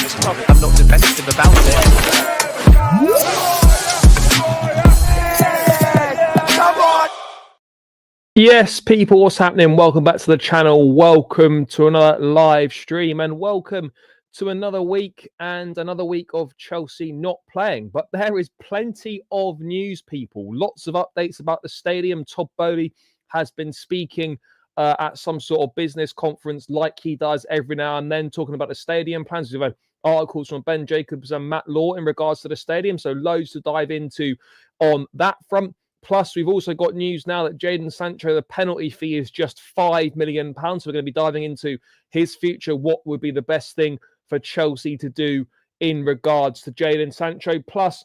just love it. I'm not defensive about it. Yes, people, what's happening? Welcome back to the channel. Welcome to another live stream and welcome to another week and another week of Chelsea not playing. But there is plenty of news, people. Lots of updates about the stadium. Todd Boehly has been speaking at some sort of business conference like he does every now and then, talking about the stadium plans. We've had articles from Ben Jacobs and Matt Law in regards to the stadium, so loads to dive into on that front. Plus, we've also got news now that Jadon Sancho, the penalty fee is just £5 million. So we're going to be diving into his future. What would be the best thing for Chelsea to do in regards to Jadon Sancho? Plus,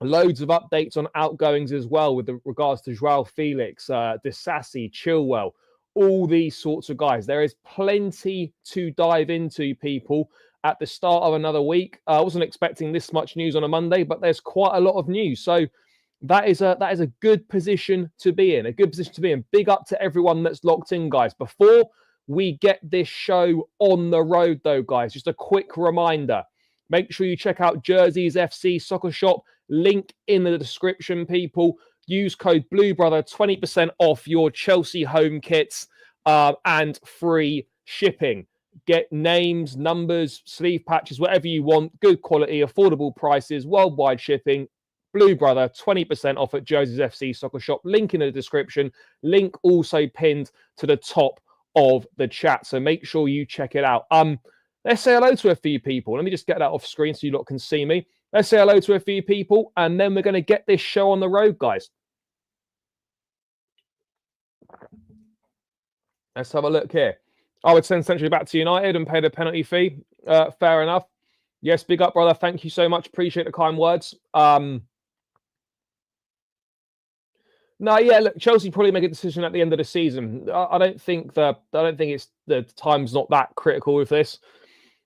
loads of updates on outgoings as well with regards to Joao Felix, Disasi, Chilwell, all these sorts of guys. There is plenty to dive into, people, at the start of another week. I wasn't expecting this much news on a Monday, but there's quite a lot of news. So that is a good position to be in. A good position to be in. Big up to everyone that's locked in, guys. Before we get this show on the road, though, guys, just a quick reminder. Make sure you check out Jerseys FC Soccer Shop. Link in the description, people. Use code BLUEBROTHER, 20% off your Chelsea home kits and free shipping. Get names, numbers, sleeve patches, whatever you want. Good quality, affordable prices, worldwide shipping. Blue Brother, 20% off at Jerseys FC Soccer Shop. Link in the description. Link also pinned to the top of the chat. So make sure you check it out. Let's say hello to a few people. Let me just get that off screen so you lot can see me. Let's say hello to a few people, and then we're going to get this show on the road, guys. Let's have a look here. I would send Century back to United and pay the penalty fee. Fair enough. Yes, big up, brother. Thank you so much. Appreciate the kind words. No, yeah, look, Chelsea probably make a decision at the end of the season. I don't think it's the time's not that critical with this.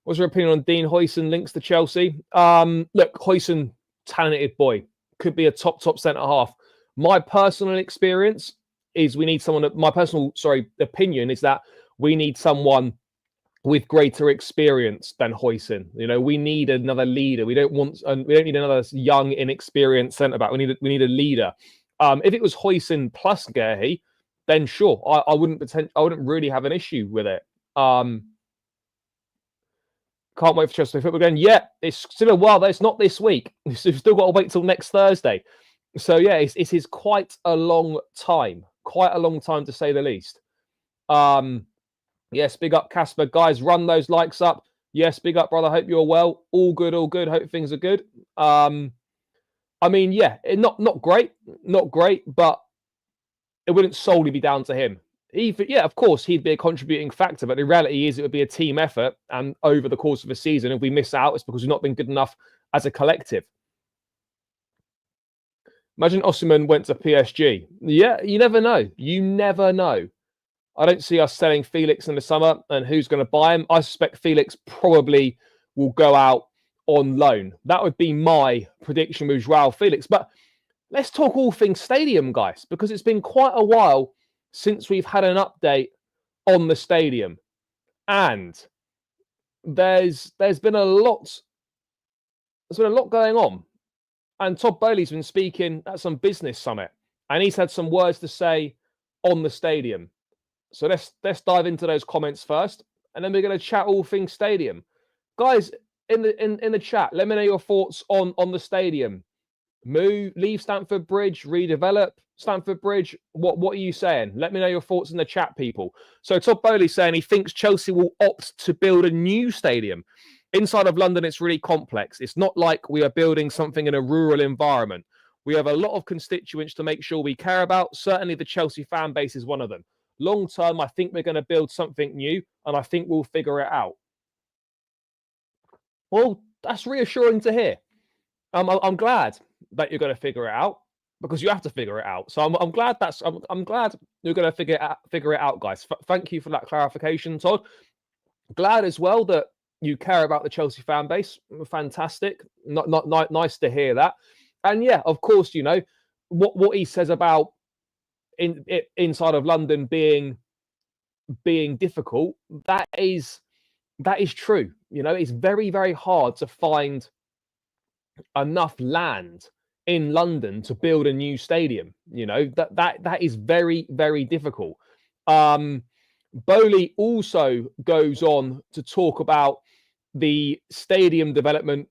What's your opinion on Dean Huijsen links to Chelsea? Look, Huijsen, talented boy, could be a top centre half. My personal experience is we need someone. My personal opinion is that we need someone with greater experience than Huijsen. You know, we need another leader. We don't need another young, inexperienced centre back. We need a leader. If it was Huijsen plus Boehly, then sure, I wouldn't really have an issue with it. Can't wait for Chelsea football again. Yeah, it's still a while. It's not this week. We've still got to wait till next Thursday. So yeah, it is quite a long time. Quite a long time to say the least. Yes, big up Casper. Guys, run those likes up. Yes, big up, brother. Hope you're well. All good, all good. Hope things are good. I mean, yeah, not great, but it wouldn't solely be down to him. Of course, he'd be a contributing factor, but the reality is it would be a team effort. And over the course of a season, if we miss out, it's because we've not been good enough as a collective. Imagine Osimhen went to PSG. Yeah, you never know. You never know. I don't see us selling Felix in the summer, and who's going to buy him? I suspect Felix probably will go out on loan. That would be my prediction with Joao Felix. But let's talk all things stadium, guys, because it's been quite a while since we've had an update on the stadium. And there's been a lot going on. And Todd Boehly's been speaking at some business summit, and he's had some words to say on the stadium. So let's dive into those comments first, and then we're going to chat all things stadium. Guys, in the chat, let me know your thoughts on the stadium. Leave Stamford Bridge, redevelop Stamford Bridge. What are you saying? Let me know your thoughts in the chat, people. So Todd Boehly saying he thinks Chelsea will opt to build a new stadium. Inside of London, it's really complex. It's not like we are building something in a rural environment. We have a lot of constituents to make sure we care about. Certainly the Chelsea fan base is one of them. Long term, I think we're going to build something new, and I think we'll figure it out. Well, that's reassuring to hear. I'm glad that you're going to figure it out, because you have to figure it out. So I'm glad I'm glad you're going to figure it out, guys. Thank you for that clarification, Todd. Glad as well that you care about the Chelsea fan base. Fantastic. Not nice to hear that. And yeah, of course, you know what he says about inside of London being difficult. That is true. it's very, very hard to find enough land in London to build a new stadium. That is very, very difficult. Boehly also goes on to talk about the stadium development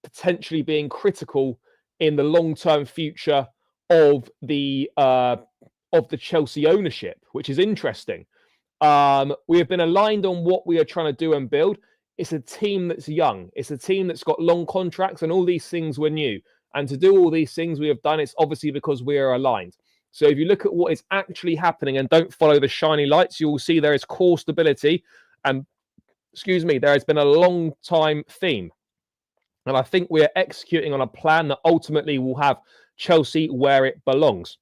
potentially being critical in the long-term future of the Chelsea ownership, which is interesting. We have been aligned on what we are trying to do and build. It's a team that's young. It's a team that's got long contracts, and all these things were new. And to do all these things we have done, it's obviously because we are aligned. So if you look at what is actually happening and don't follow the shiny lights, you will see there is core stability. And, there has been a long time theme. And I think we are executing on a plan that ultimately will have Chelsea where it belongs.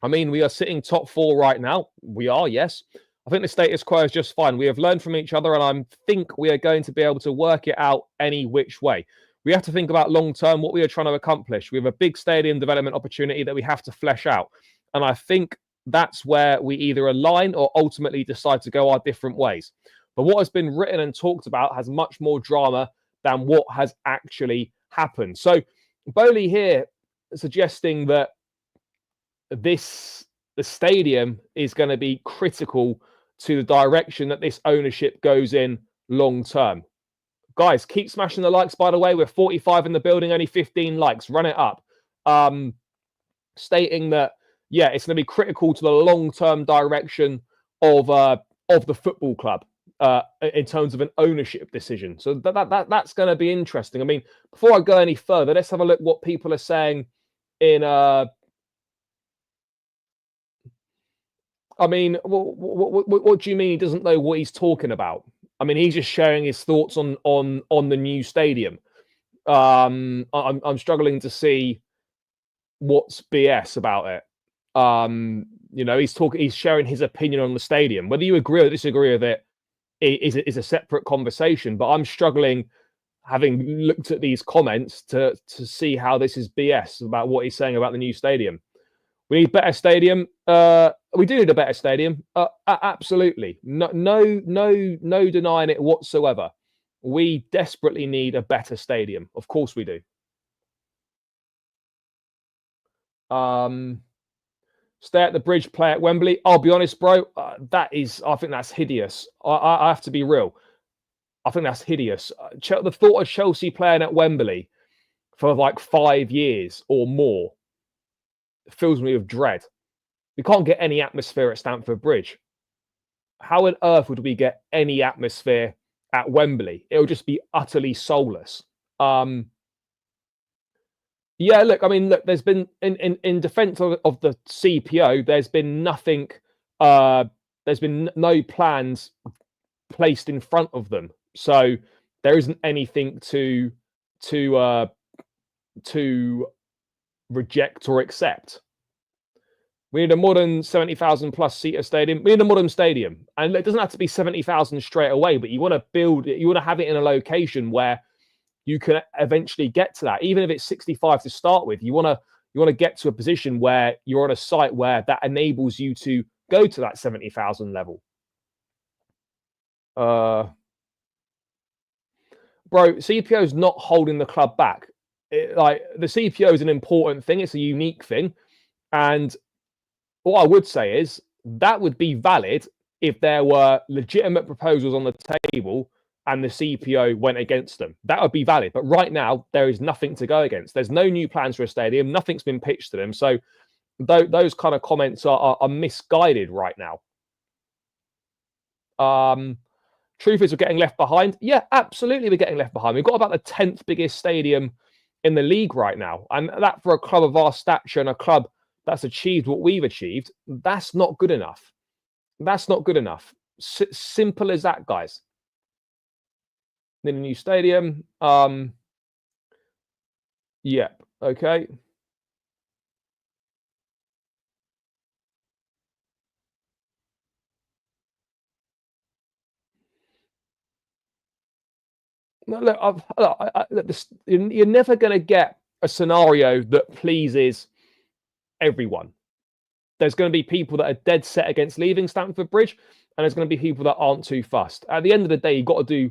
I mean, we are sitting top 4 right now. We are, yes. I think the status quo is just fine. We have learned from each other, and I think we are going to be able to work it out any which way. We have to think about long-term, what we are trying to accomplish. We have a big stadium development opportunity that we have to flesh out. And I think that's where we either align or ultimately decide to go our different ways. But what has been written and talked about has much more drama than what has actually happened. So Boehly here suggesting that the stadium is going to be critical to the direction that this ownership goes in long term. Guys, keep smashing the likes, by the way. We're 45 in the building, only 15 likes. Run it up. Stating that, it's going to be critical to the long-term direction of the football club in terms of an ownership decision. So that's going to be interesting. I mean, before I go any further, let's have a look what people are saying in... I mean, what do you mean he doesn't know what he's talking about? I mean, he's just sharing his thoughts on the new stadium. I'm struggling to see what's BS about it. He's sharing his opinion on the stadium. Whether you agree or disagree with it is a separate conversation. But I'm struggling, having looked at these comments, to see how this is BS about what he's saying about the new stadium. We need a better stadium. We do need a better stadium. Absolutely. No denying it whatsoever. We desperately need a better stadium. Of course we do. Stay at the Bridge, play at Wembley. I'll be honest, bro. I think that's hideous. I have to be real. I think that's hideous. The thought of Chelsea playing at Wembley for like 5 years or more fills me with dread. We can't get any atmosphere at Stamford Bridge. How on earth would we get any atmosphere at Wembley? It'll just be utterly soulless. There's been in defense of the CPO, there's been nothing. There's been no plans placed in front of them, so there isn't anything to reject or accept. We need a modern 70,000 plus seater stadium. We need a modern stadium, and it doesn't have to be 70,000 straight away. But you want to build it. You want to have it in a location where you can eventually get to that, even if it's 65 to start with. You want to get to a position where you're on a site where that enables you to go to that 70,000 level. Bro, CPO is not holding the club back. The CPO is an important thing. It's a unique thing. And what I would say is that would be valid if there were legitimate proposals on the table and the CPO went against them. That would be valid. But right now, there is nothing to go against. There's no new plans for a stadium. Nothing's been pitched to them. So those kind of comments are misguided right now. Truth is, we're getting left behind. Yeah, absolutely, we're getting left behind. We've got about the 10th biggest stadium in the league right now. And that, for a club of our stature and a club that's achieved what we've achieved, that's not good enough. That's not good enough. Simple as that, guys. Need a new stadium. Yep. Okay. Look, you're never going to get a scenario that pleases everyone. There's going to be people that are dead set against leaving Stamford Bridge, and there's going to be people that aren't too fussed. At the end of the day, you've got to do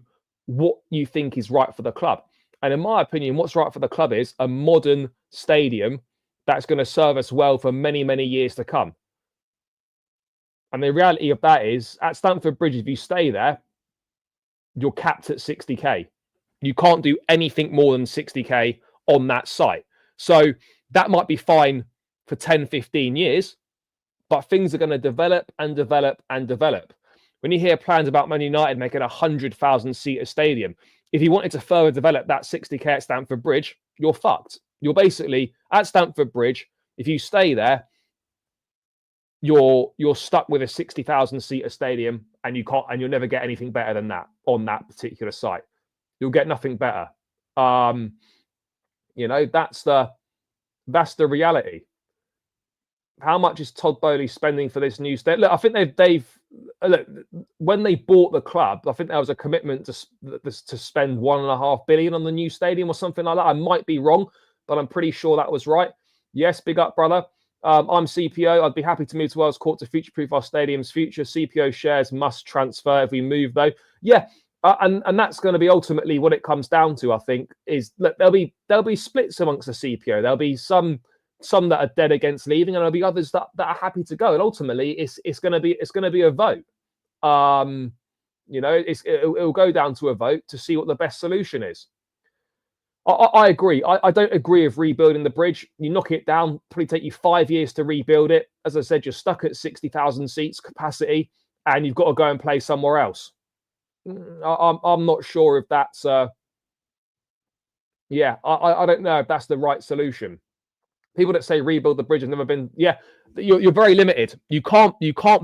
what you think is right for the club. And in my opinion, what's right for the club is a modern stadium that's going to serve us well for many, many years to come. And the reality of that is, at Stamford Bridge, if you stay there, you're capped at 60k. You can't do anything more than 60k on that site. So that might be fine for 10, 15 years, but things are going to develop and develop and develop. When you hear plans about Man United making a 100,000 seater stadium, if you wanted to further develop that 60k at Stamford Bridge, you're fucked. You're basically at Stamford Bridge. If you stay there, you're stuck with a 60,000 seater stadium, and you'll never get anything better than that on that particular site. You'll get nothing better. That's the reality. How much is Todd Boehly spending for this new stadium? Look, I think they've look, when they bought the club, I think there was a commitment to spend $1.5 billion on the new stadium or something like that. I might be wrong, but I'm pretty sure that was right. Yes, big up, brother. I'm CPO. I'd be happy to move to Wales Court to future-proof our stadium's future. CPO shares must transfer if we move, though. Yeah, and that's going to be ultimately what it comes down to. I think is look, there'll be splits amongst the CPO. There'll be some that are dead against leaving, and there'll be others that are happy to go. And ultimately, it's going to be a vote. It'll go down to a vote to see what the best solution is. I agree. I don't agree with rebuilding the bridge. You knock it down, probably take you 5 years to rebuild it. As I said, you're stuck at 60,000 seats capacity, and you've got to go and play somewhere else. I'm not sure if that's. I don't know if that's the right solution. People that say rebuild the bridge have never been. Yeah, you're very limited. You can't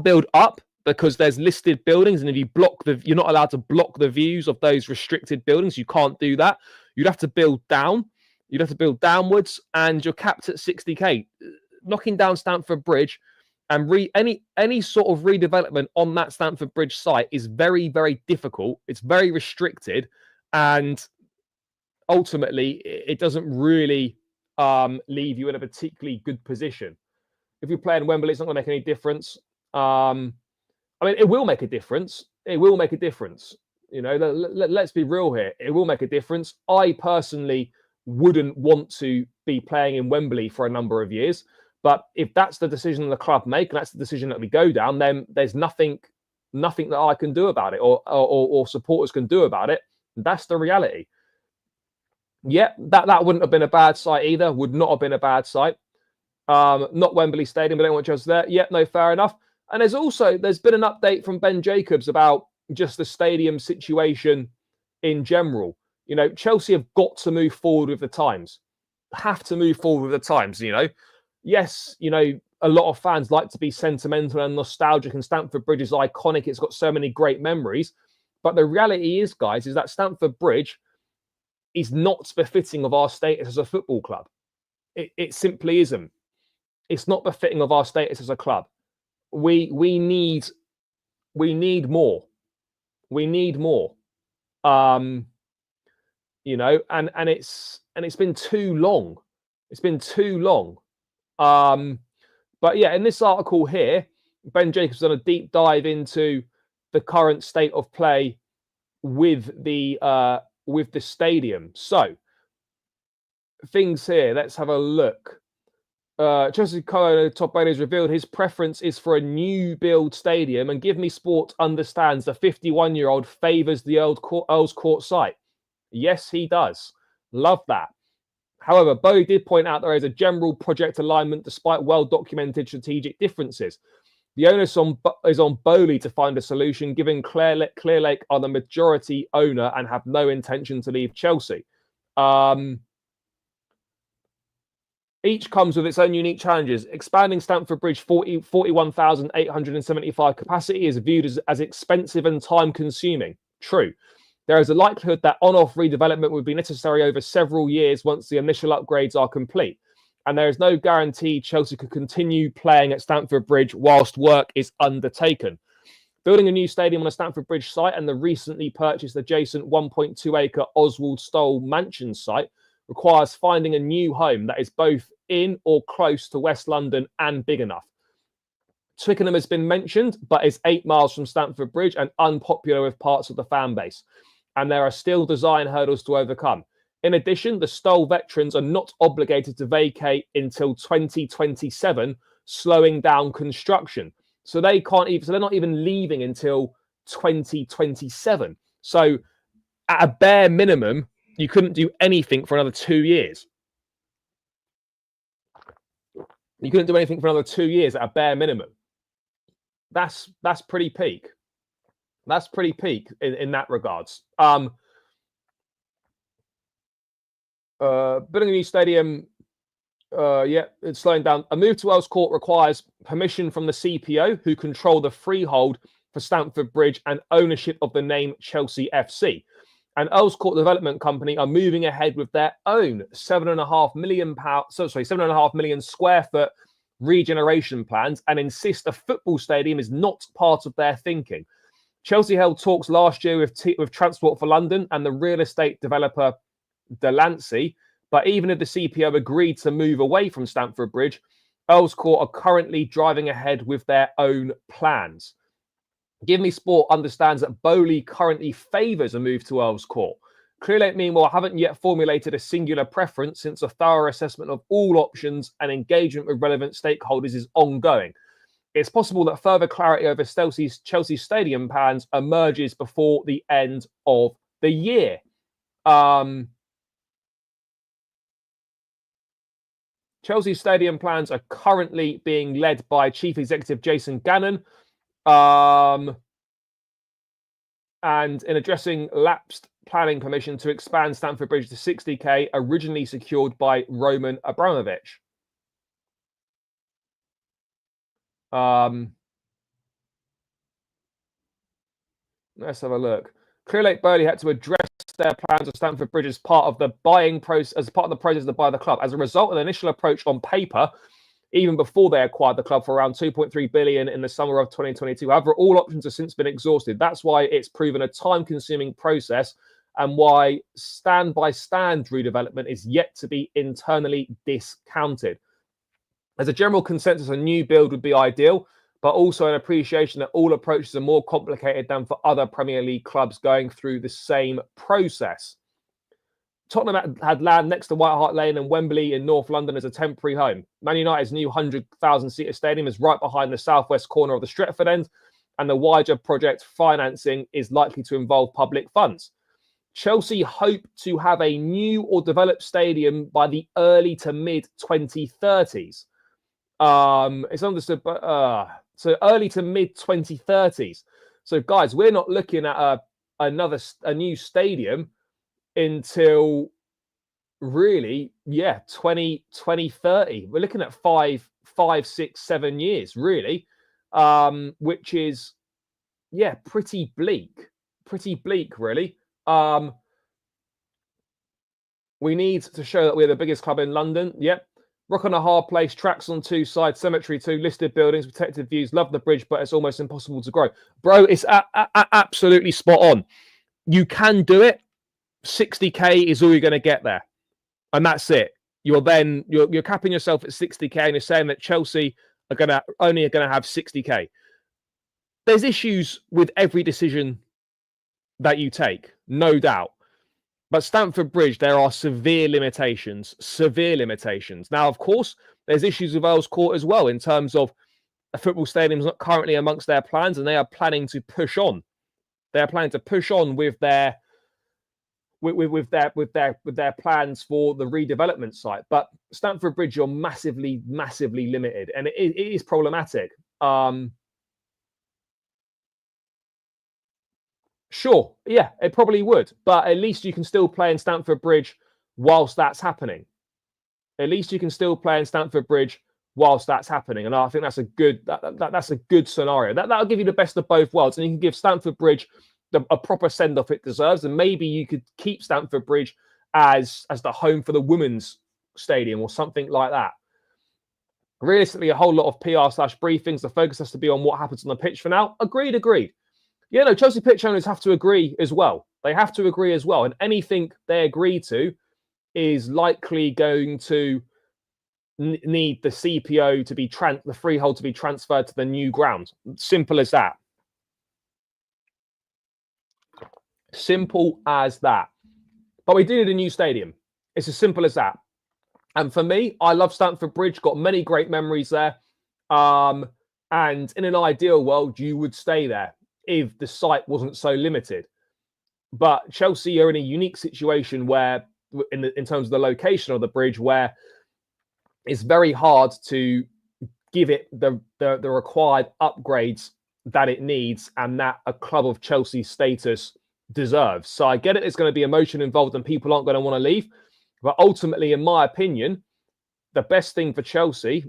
build up because there's listed buildings, and if you you're not allowed to block the views of those restricted buildings. You can't do that. You'd have to build down. You'd have to build downwards, and you're capped at 60k. Knocking down Stamford Bridge and any sort of redevelopment on that Stamford Bridge site is very, very difficult. It's very restricted, and ultimately, it doesn't really leave you in a particularly good position. If you're playing Wembley, it's not going to make any difference. It will make a difference. It will make a difference. Let's be real here. It will make a difference. I personally wouldn't want to be playing in Wembley for a number of years. But if that's the decision the club make, and that's the decision that we go down, then there's nothing that I can do about it or supporters can do about it. That's the reality. Yeah, that wouldn't have been a bad site either. Would not have been a bad site. Not Wembley Stadium, but anyone just there. Yeah, no, fair enough. And there's been an update from Ben Jacobs about just the stadium situation in general. Chelsea have got to move forward with the times. Have to move forward with the times. Yes, a lot of fans like to be sentimental and nostalgic, and Stamford Bridge is iconic. It's got so many great memories. But the reality is, guys, is that Stamford Bridge is not befitting of our status as a football club. It simply isn't. It's not befitting of our status as a club. We need more. We need more. And it's been too long. It's been too long. But yeah, in this article here, Ben Jacobs done a deep dive into the current state of play with the stadium. So things here. Let's have a look. Chelsea co-owner Todd Boehly has revealed his preference is for a new build stadium, and Give Me Sport understands the 51-year-old favours the Earls Court site. Yes, he does. Love that. However, Boehly did point out there is a general project alignment despite well-documented strategic differences. The onus is on Boehly to find a solution, given Clearlake are the majority owner and have no intention to leave Chelsea. Each comes with its own unique challenges. Expanding Stamford Bridge 41,875 capacity is viewed as expensive and time-consuming. True. There is a likelihood that on-off redevelopment would be necessary over several years once the initial upgrades are complete. And there is no guarantee Chelsea could continue playing at Stamford Bridge whilst work is undertaken. Building a new stadium on a Stamford Bridge site and the recently purchased adjacent 1.2-acre Oswald Stoll Mansion site requires finding a new home that is both in or close to West London and big enough. Twickenham has been mentioned, but is 8 miles from Stamford Bridge and unpopular with parts of the fan base. and there are still design hurdles to overcome. In addition, the Stoll veterans are not obligated to vacate until 2027, slowing down construction. So they can't even, so they're not even leaving until 2027. So at a bare minimum, you couldn't do anything for another 2 years. You couldn't do anything for another 2 years at a bare minimum. That's pretty peak. That's pretty peak in that regards. Building a new stadium, yeah, it's slowing down. A move to Earls Court requires permission from the CPO, who control the freehold for Stamford Bridge and ownership of the name Chelsea FC. And Earls Court Development Company are moving ahead with their own £7.5 million square foot regeneration plans, and insist a football stadium is not part of their thinking. Chelsea held talks last year with Transport for London and the real estate developer Delancey, but even if the CPO agreed to move away from Stamford Bridge, Earls Court are currently driving ahead with their own plans. Give Me Sport understands that Boehly currently favours a move to Earls Court. Clearlake, meanwhile, haven't yet formulated a singular preference, since a thorough assessment of all options and engagement with relevant stakeholders is ongoing. It's possible that further clarity over Chelsea stadium plans emerges before the end of the year. Chelsea stadium plans are currently being led by Chief Executive Jason Gannon. And in addressing lapsed planning permission to expand Stamford Bridge to 60k, originally secured by Roman Abramovich. Let's have a look. Clearlake Boehly had to address their plans of Stamford Bridge as part of the buying process, as part of the process to buy the club. As a result of the initial approach on paper, even before they acquired the club for around 2.3 billion in the summer of 2022. However, all options have since been exhausted. That's why it's proven a time-consuming process, and why stand-by-stand redevelopment is yet to be internally discounted. As a general consensus, a new build would be ideal, but also an appreciation that all approaches are more complicated than for other Premier League clubs going through the same process. Tottenham had land next to White Hart Lane and Wembley in North London as a temporary home. Man United's new 100,000-seater stadium is right behind the southwest corner of the Stretford end, and the wider project financing is likely to involve public funds. Chelsea hope to have a new or developed stadium by the early to mid-2030s. It's understood, but so early to mid-2030s. So, guys, we're not looking at a new stadium until really, 2030. We're looking at 5, 6, 7 years, really, which is, pretty bleak, really. We need to show that we're the biggest club in London. Yep. Rock on a hard place, tracks on 2 sides, cemetery 2, listed buildings, protected views, love the bridge, but it's almost impossible to grow. Bro, it's absolutely spot on. You can do it. 60k is all you're going to get there, and that's it. You're capping yourself at 60k, and you're saying that Chelsea are only going to have 60k. There's issues with every decision that you take, no doubt. But Stamford Bridge, there are severe limitations. Now, of course, there's issues with Earls Court as well in terms of a football stadium is not currently amongst their plans, and they are planning to push on. They are planning to push on with their plans for the redevelopment site. But Stamford Bridge, you're massively limited, and it is problematic. Sure, yeah, it probably would, but at least you can still play in Stamford Bridge whilst that's happening. And I think that's a good that's a good scenario. That'll give you the best of both worlds, and you can give Stamford Bridge a proper send-off it deserves, and maybe you could keep Stamford Bridge as the home for the women's stadium or something like that. Realistically, a whole lot of PR/briefings. The focus has to be on what happens on the pitch for now. Agreed. Yeah, no, Chelsea pitch owners have to agree as well. They have to agree as well, and anything they agree to is likely going to need the CPO to be the freehold to be transferred to the new ground. Simple as that. Simple as that. But we do need a new stadium. It's as simple as that. And for me, I love Stamford Bridge, got many great memories there. And in an ideal world, you would stay there if the site wasn't so limited. But Chelsea are in a unique situation where, in terms of the location of the bridge, where it's very hard to give it the required upgrades that it needs and that a club of Chelsea's status deserves. So I get it, there's going to be emotion involved and people aren't going to want to leave. But ultimately, in my opinion, the best thing for Chelsea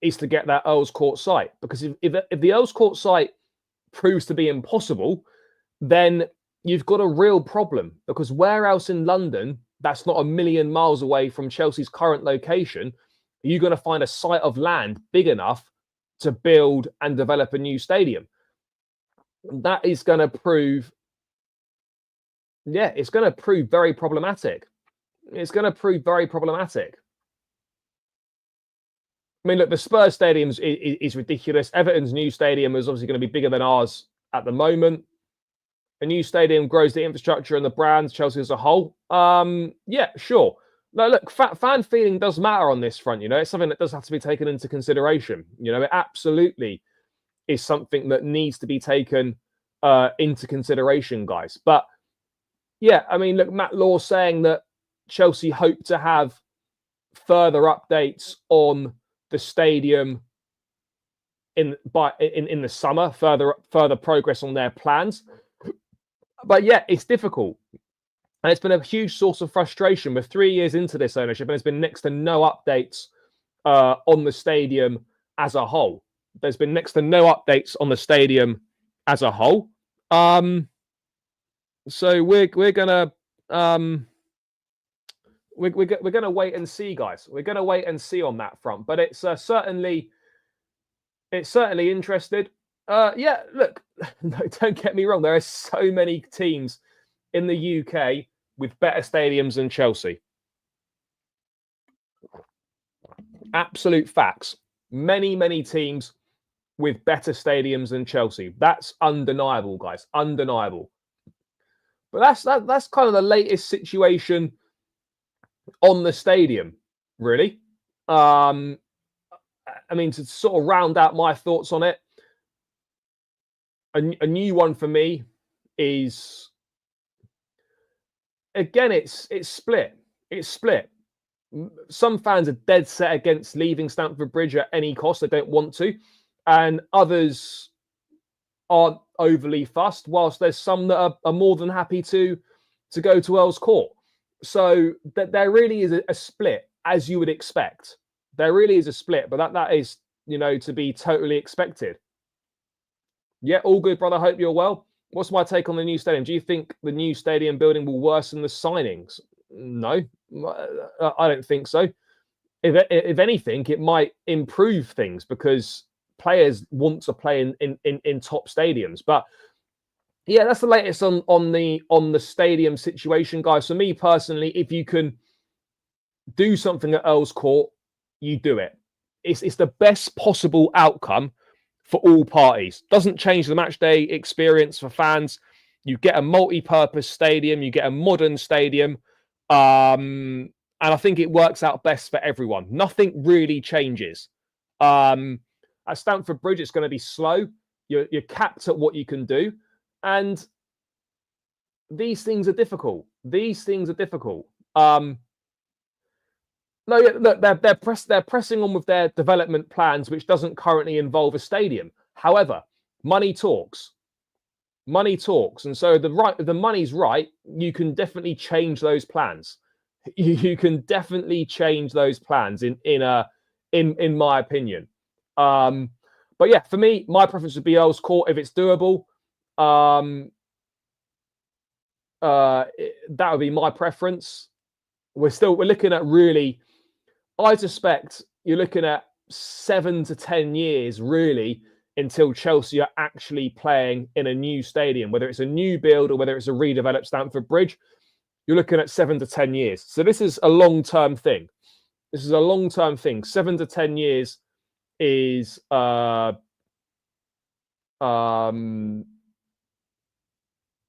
is to get that Earls Court site. Because if the Earls Court site proves to be impossible, then you've got a real problem. Because where else in London, that's not a million miles away from Chelsea's current location, are you going to find a site of land big enough to build and develop a new stadium? That is going to prove, it's going to prove very problematic. It's going to prove very problematic. I mean, look, the Spurs stadium is ridiculous. Everton's new stadium is obviously going to be bigger than ours at the moment. A new stadium grows the infrastructure and the brands, Chelsea as a whole. Yeah, sure. No, look, fan feeling does matter on this front. You know, it's something that does have to be taken into consideration. You know, it absolutely is something that needs to be taken into consideration, guys. But yeah, I mean, look, Matt Law saying that Chelsea hope to have further updates on the stadium in the summer, further progress on their plans. But yeah, it's difficult. And it's been a huge source of frustration. We're 3 years into this ownership, and there's been next to no updates on the stadium as a whole. There's been next to no updates on the stadium as a whole. So we're gonna wait and see, guys. We're gonna wait and see on that front. But it's certainly interested. Yeah, look, no, don't get me wrong. There are so many teams in the UK with better stadiums than Chelsea. Absolute facts. Many teams with better stadiums than Chelsea. That's undeniable, guys. Undeniable. But that's kind of the latest situation on the stadium, really. I mean, to sort of round out my thoughts on it, a new one for me is, again, it's split. It's split. Some fans are dead set against leaving Stamford Bridge at any cost. They don't want to. And others aren't overly fussed, whilst there's some that are more than happy to go to Earls Court. So there really is a split, as you would expect. There really is a split, but that is, you know, to be totally expected. Yeah, all good, brother. Hope you're well. What's my take on the new stadium? Do you think the new stadium building will worsen the signings? No, I don't think so. If anything, it might improve things because players want to play in top stadiums. But yeah, that's the latest on the stadium situation, guys. For me personally, if you can do something at Earls Court, you do it. It's the best possible outcome for all parties. Doesn't change the match day experience for fans. You get a multi-purpose stadium, you get a modern stadium, and I think it works out best for everyone. Nothing really changes. At Stamford Bridge, it's going to be slow. You're capped at what you can do, and these things are difficult. These things are difficult. No, yeah, look, they're pressing on with their development plans, which doesn't currently involve a stadium. However, money talks. Money talks, and so if the money's right, you can definitely change those plans. You can definitely change those plans in my opinion. But yeah, for me, my preference would be Earls Court if it's doable. That would be my preference. We're looking at really, I suspect you're looking at 7 to 10 years really until Chelsea are actually playing in a new stadium, whether it's a new build or whether it's a redeveloped Stamford Bridge. You're looking at 7 to 10 years. So this is a long-term thing. This is a long-term thing. 7 to 10 years is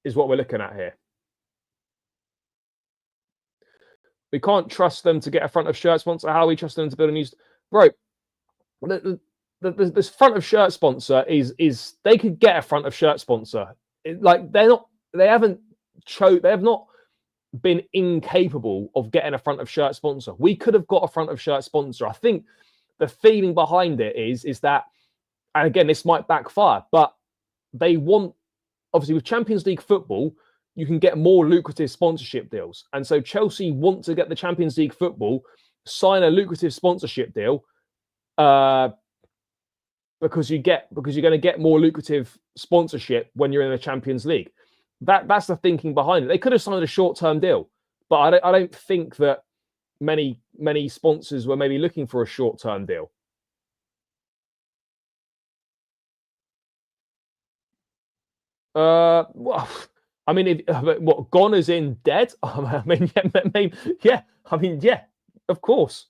is what we're looking at here. We can't trust them to get a front of shirt sponsor. How we trust them to build a new... Bro, this front of shirt sponsor is they could get a front of shirt sponsor. They have not been incapable of getting a front of shirt sponsor. We could have got a front of shirt sponsor. I think the feeling behind it is that, and again, this might backfire, but they want, obviously with Champions League football, you can get more lucrative sponsorship deals. And so Chelsea want to get the Champions League football, sign a lucrative sponsorship deal, because you're going to get more lucrative sponsorship when you're in the Champions League. That's the thinking behind it. They could have signed a short-term deal, but I don't think that many sponsors were maybe looking for a short-term deal. Well, I mean, what, gone as in dead? I mean, yeah, of course.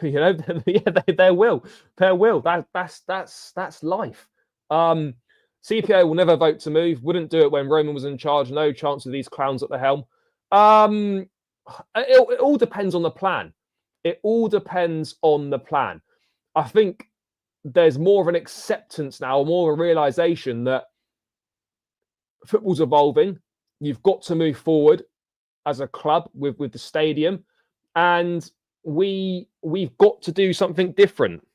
You know, yeah, there will. That's life. CPO will never vote to move. Wouldn't do it when Roman was in charge. No chance of these clowns at the helm. It all depends on the plan. It all depends on the plan. I think there's more of an acceptance now, more of a realization that football's evolving. You've got to move forward as a club with the stadium, and we've got to do something different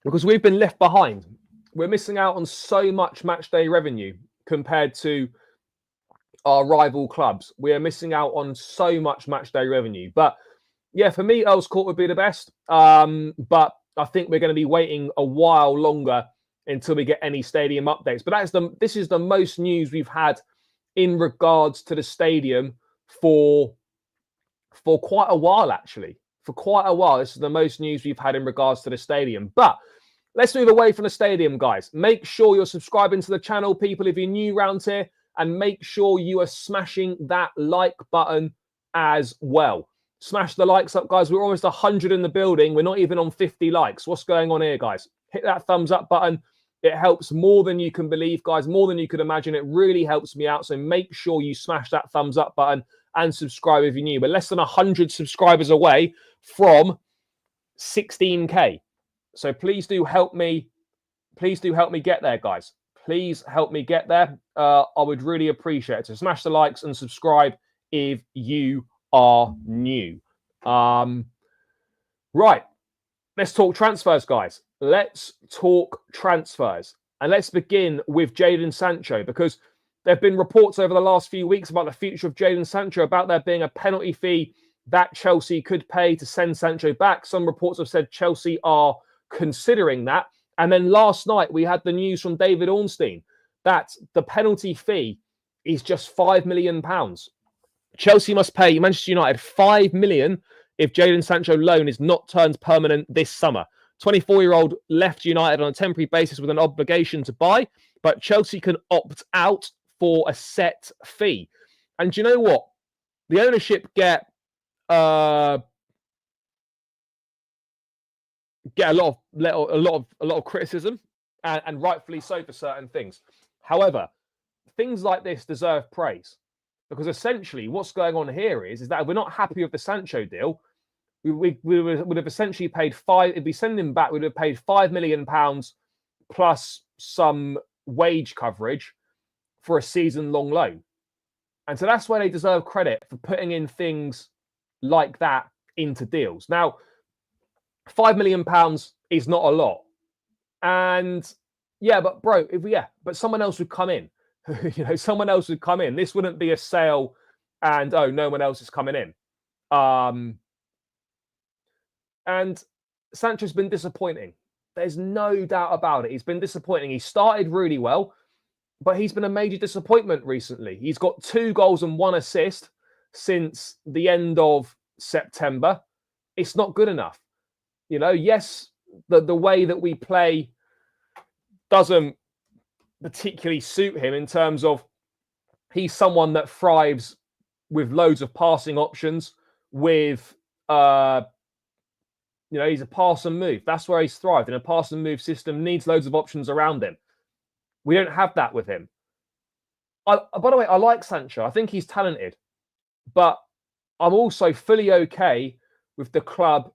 because we've been left behind. We're missing out on so much match day revenue compared to our rival clubs. We are missing out on so much match day revenue. But yeah, for me, Earl's Court would be the best. But I think we're going to be waiting a while longer until we get any stadium updates. But this is the most news we've had in regards to the stadium for quite a while, actually. For quite a while, this is the most news we've had in regards to the stadium. But let's move away from the stadium, guys. Make sure you're subscribing to the channel, people, if you're new around here, and make sure you are smashing that like button as well. Smash the likes up, guys. We're almost 100 in the building. We're not even on 50 likes. What's going on here, guys? Hit that thumbs up button. It helps more than you can believe, guys, more than you could imagine. It really helps me out. So make sure you smash that thumbs up button and subscribe if you're new. We're less than 100 subscribers away from 16K. So please do help me. Please do help me get there, guys. Please help me get there. I would really appreciate it. So smash the likes and subscribe if you are new. Right. Let's talk transfers, guys. Let's talk transfers. And let's begin with Jadon Sancho, because there have been reports over the last few weeks about the future of Jadon Sancho, about there being a penalty fee that Chelsea could pay to send Sancho back. Some reports have said Chelsea are considering that. And then last night, we had the news from David Ornstein that the penalty fee is just £5 million. Chelsea must pay Manchester United £5 million if Jadon Sancho loan is not turned permanent this summer. 24-year-old left United on a temporary basis with an obligation to buy, but Chelsea can opt out for a set fee. And do you know what? The ownership get a lot of criticism, and rightfully so for certain things. However, things like this deserve praise, because essentially what's going on here is that if we're not happy with the Sancho deal, we would have essentially paid if we send him back, we would have paid £5 million plus some wage coverage for a season-long loan. And so that's why they deserve credit for putting in things like that into deals. Now, £5 million is not a lot. And yeah, but bro, but someone else would come in. Someone else would come in. This wouldn't be a sale and, oh, no one else is coming in. And Sancho's been disappointing. There's no doubt about it. He's been disappointing. He started really well, but he's been a major disappointment recently. He's got 2 goals and 1 assist since the end of September. It's not good enough. Yes, the way that we play doesn't particularly suit him in terms of he's someone that thrives with loads of passing options, with he's a pass and move. That's where he's thrived. In a pass and move system, needs loads of options around him. We don't have that with him. By the way, I like Sancho. I think he's talented, but I'm also fully okay with the club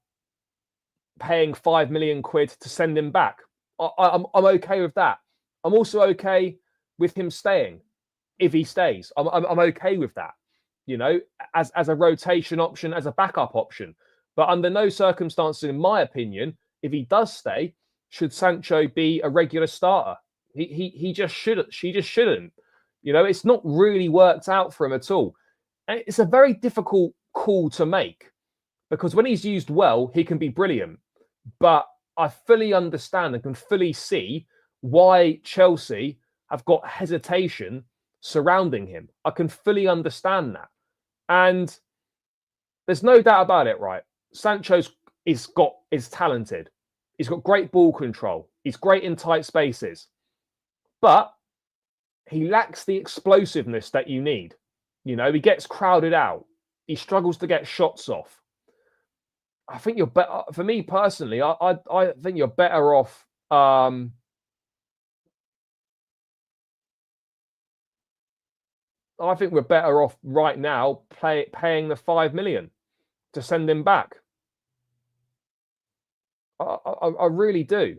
paying £5 million to send him back. I'm okay with that. I'm also okay with him staying if he stays. I'm okay with that. As a rotation option, as a backup option. But under no circumstances, in my opinion, if he does stay, should Sancho be a regular starter? He just shouldn't. She just shouldn't. It's not really worked out for him at all. And it's a very difficult call to make because when he's used well, he can be brilliant. But I fully understand and can fully see why Chelsea have got hesitation surrounding him. I can fully understand that. And there's no doubt about it, right? Sancho is talented. He's got great ball control. He's great in tight spaces. But he lacks the explosiveness that you need. He gets crowded out. He struggles to get shots off. I think you're better. For me personally, I think you're better off. I think we're better off right now paying the £5 million to send him back. I really do.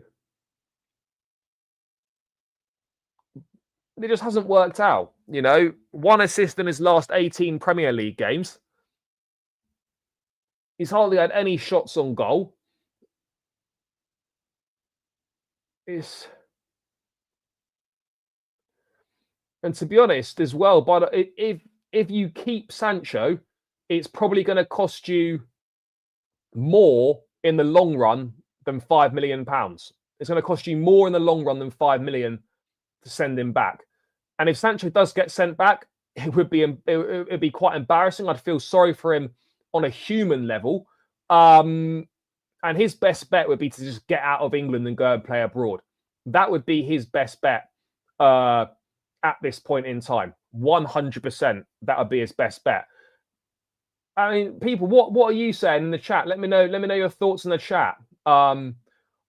It just hasn't worked out. 1 assist in his last 18 Premier League games. He's hardly had any shots on goal. And to be honest, as well, but if you keep Sancho, it's probably going to cost you more in the long run than £5 million. It's going to cost you more in the long run than £5 million to send him back. And if Sancho does get sent back, it would be quite embarrassing. I'd feel sorry for him on a human level. And his best bet would be to just get out of England and go and play abroad. That would be his best bet at this point in time. 100%. That would be his best bet. I mean, people, what are you saying in the chat? Let me know your thoughts in the chat. I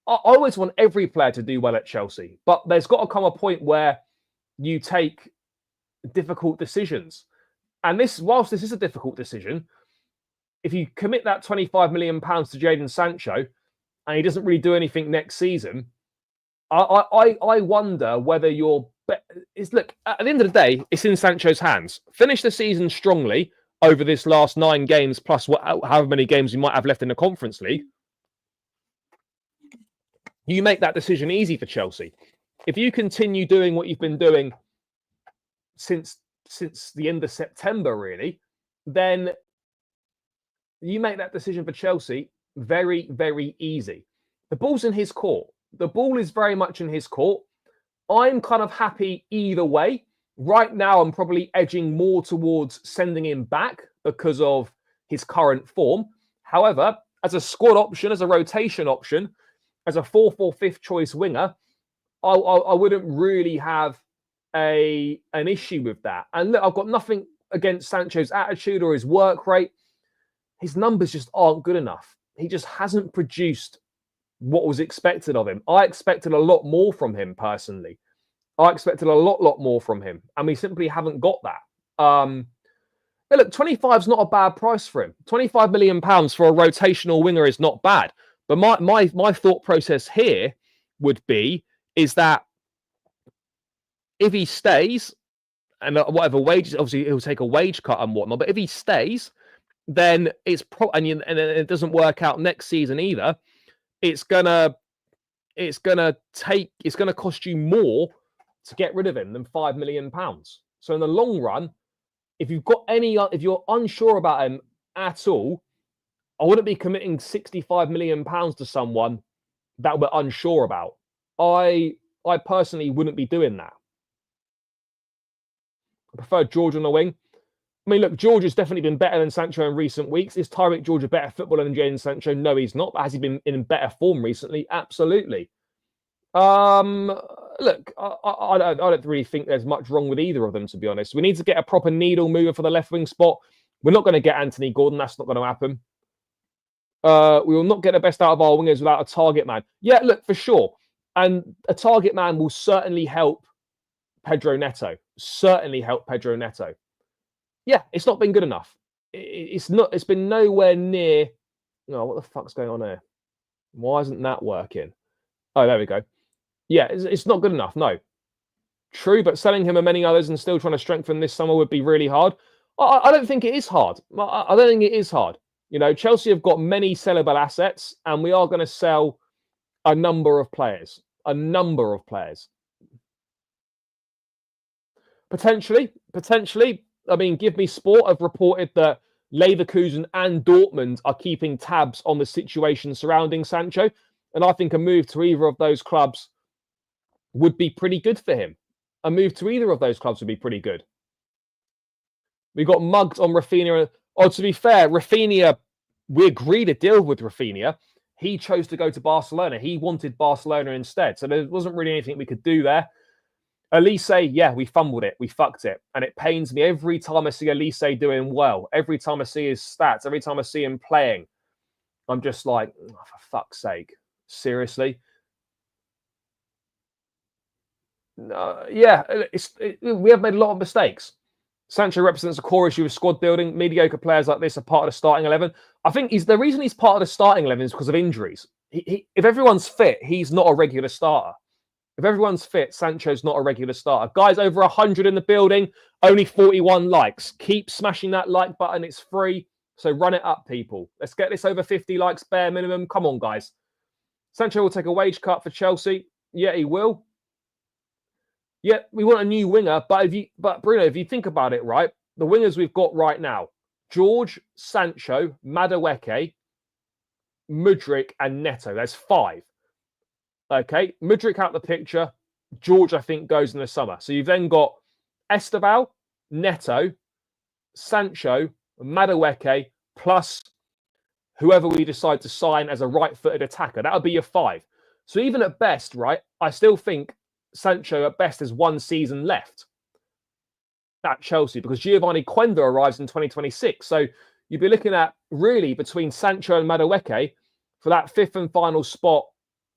always want every player to do well at Chelsea, but there's got to come a point where you take difficult decisions. And whilst this is a difficult decision, if you commit that £25 million to Jadon Sancho and he doesn't really do anything next season, I wonder whether look, at the end of the day, it's in Sancho's hands. Finish the season strongly over this last 9 games plus however many games you might have left in the Conference League. You make that decision easy for Chelsea. If you continue doing what you've been doing since the end of September, really, then you make that decision for Chelsea very, very easy. The ball's in his court. The ball is very much in his court. I'm kind of happy either way. Right now, I'm probably edging more towards sending him back because of his current form. However, as a squad option, as a rotation option, as a 4th or 5th choice winger, I wouldn't really have an issue with that. And look, I've got nothing against Sancho's attitude or his work rate. His numbers just aren't good enough. He just hasn't produced what was expected of him. I expected a lot more from him personally. I expected a lot more from him, and we simply haven't got that. Look, 25 is not a bad price for him. £25 million for a rotational winger is not bad. But my thought process here would be is that if he stays and whatever wages, obviously he'll take a wage cut and whatnot. But if he stays, then it's and it doesn't work out next season either. It's gonna cost you more to get rid of him than £5 million. So in the long run, if you're unsure about him at all, I wouldn't be committing £65 million to someone that we're unsure about. I personally wouldn't be doing that. I prefer George on the wing. I mean, look, George has definitely been better than Sancho in recent weeks. Is Tyreek George a better footballer than Jadon Sancho? No, he's not. But has he been in better form recently? Absolutely. Look, I don't really think there's much wrong with either of them, to be honest. We need to get a proper needle mover for the left wing spot. We're not going to get Anthony Gordon. That's not going to happen. We will not get the best out of our wingers without a target man. Yeah, look, for sure. And a target man will certainly help Pedro Neto. Certainly helped Pedro Neto. Yeah, it's not been good enough. It's not. It's been nowhere near. No, what the fuck's going on here? Why isn't that working? Oh, there we go. Yeah, it's not good enough. No. True, but selling him and many others and still trying to strengthen this summer would be really hard. I don't think it is hard. I don't think it is hard. You know, Chelsea have got many sellable assets, and we are going to sell a number of players. A number of players. Potentially. I mean, Give Me Sport have reported that Leverkusen and Dortmund are keeping tabs on the situation surrounding Sancho. And I think a move to either of those clubs would be pretty good for him. A move to either of those clubs would be pretty good. We got mugged on Rafinha. Oh, to be fair, Rafinha, we agreed a deal with Rafinha. He chose to go to Barcelona. He wanted Barcelona instead. So there wasn't really anything we could do there. Elise, yeah, we fumbled it. We fucked it. And it pains me every time I see Elise doing well. Every time I see his stats. Every time I see him playing. I'm just like, oh, for fuck's sake. Seriously? Yeah, we have made a lot of mistakes. Sancho represents a core issue of squad building. Mediocre players like this are part of the starting 11. I think the reason he's part of the starting 11 is because of injuries. If everyone's fit, he's not a regular starter. If everyone's fit, Sancho's not a regular starter. Guys, over 100 in the building, only 41 likes. Keep smashing that like button. It's free. So run it up, people. Let's get this over 50 likes, bare minimum. Come on, guys. Sancho will take a wage cut for Chelsea. Yeah, he will. Yeah, we want a new winger, but Bruno, if you think about it, right, the wingers we've got right now, George, Sancho, Madueke, Mudryk, and Neto. There's 5. Okay, Mudryk out the picture. George, I think, goes in the summer. So you've then got Esteval, Neto, Sancho, Madueke, plus whoever we decide to sign as a right-footed attacker. That would be your 5. So even at best, right, I still think Sancho at best has 1 season left at Chelsea because Giovanni Quenda arrives in 2026. So you'd be looking at really between Sancho and Madueke for that 5th and final spot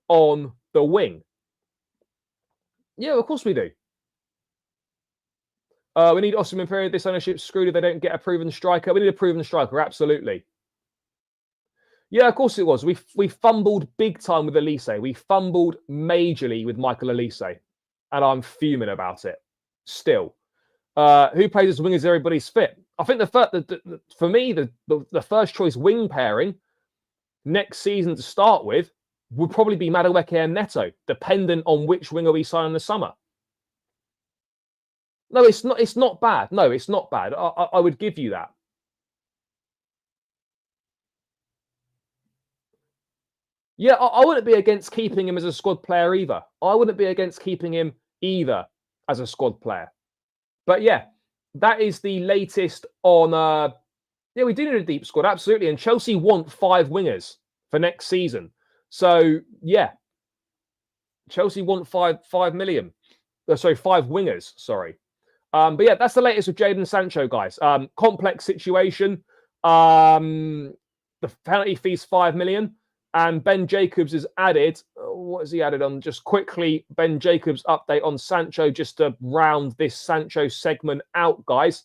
on the wing. Yeah, of course we do. We need Osimhen period. This ownership's screwed if they don't get a proven striker. We need a proven striker, absolutely. Yeah, of course it was. We fumbled big time with Elise. We fumbled majorly with Michael Elise. And I'm fuming about it. Still. Who plays as wingers? Everybody's fit. I think for me, the first choice wing pairing next season to start with would probably be Madueke and Neto, dependent on which winger we sign in the summer. No, it's not bad. No, it's not bad. I would give you that. Yeah, I wouldn't be against keeping him as a squad player either. I wouldn't be against keeping him either as a squad player. But yeah, that is the latest on... yeah, we do need a deep squad, absolutely. And Chelsea want 5 wingers for next season. So, yeah. Chelsea want 5 million. Sorry, 5 wingers, sorry. But yeah, that's the latest with Jadon Sancho, guys. Complex situation. The penalty fee's 5 million. And Ben Jacobs has added, what has he added on? Just quickly, Ben Jacobs update on Sancho, just to round this Sancho segment out, guys.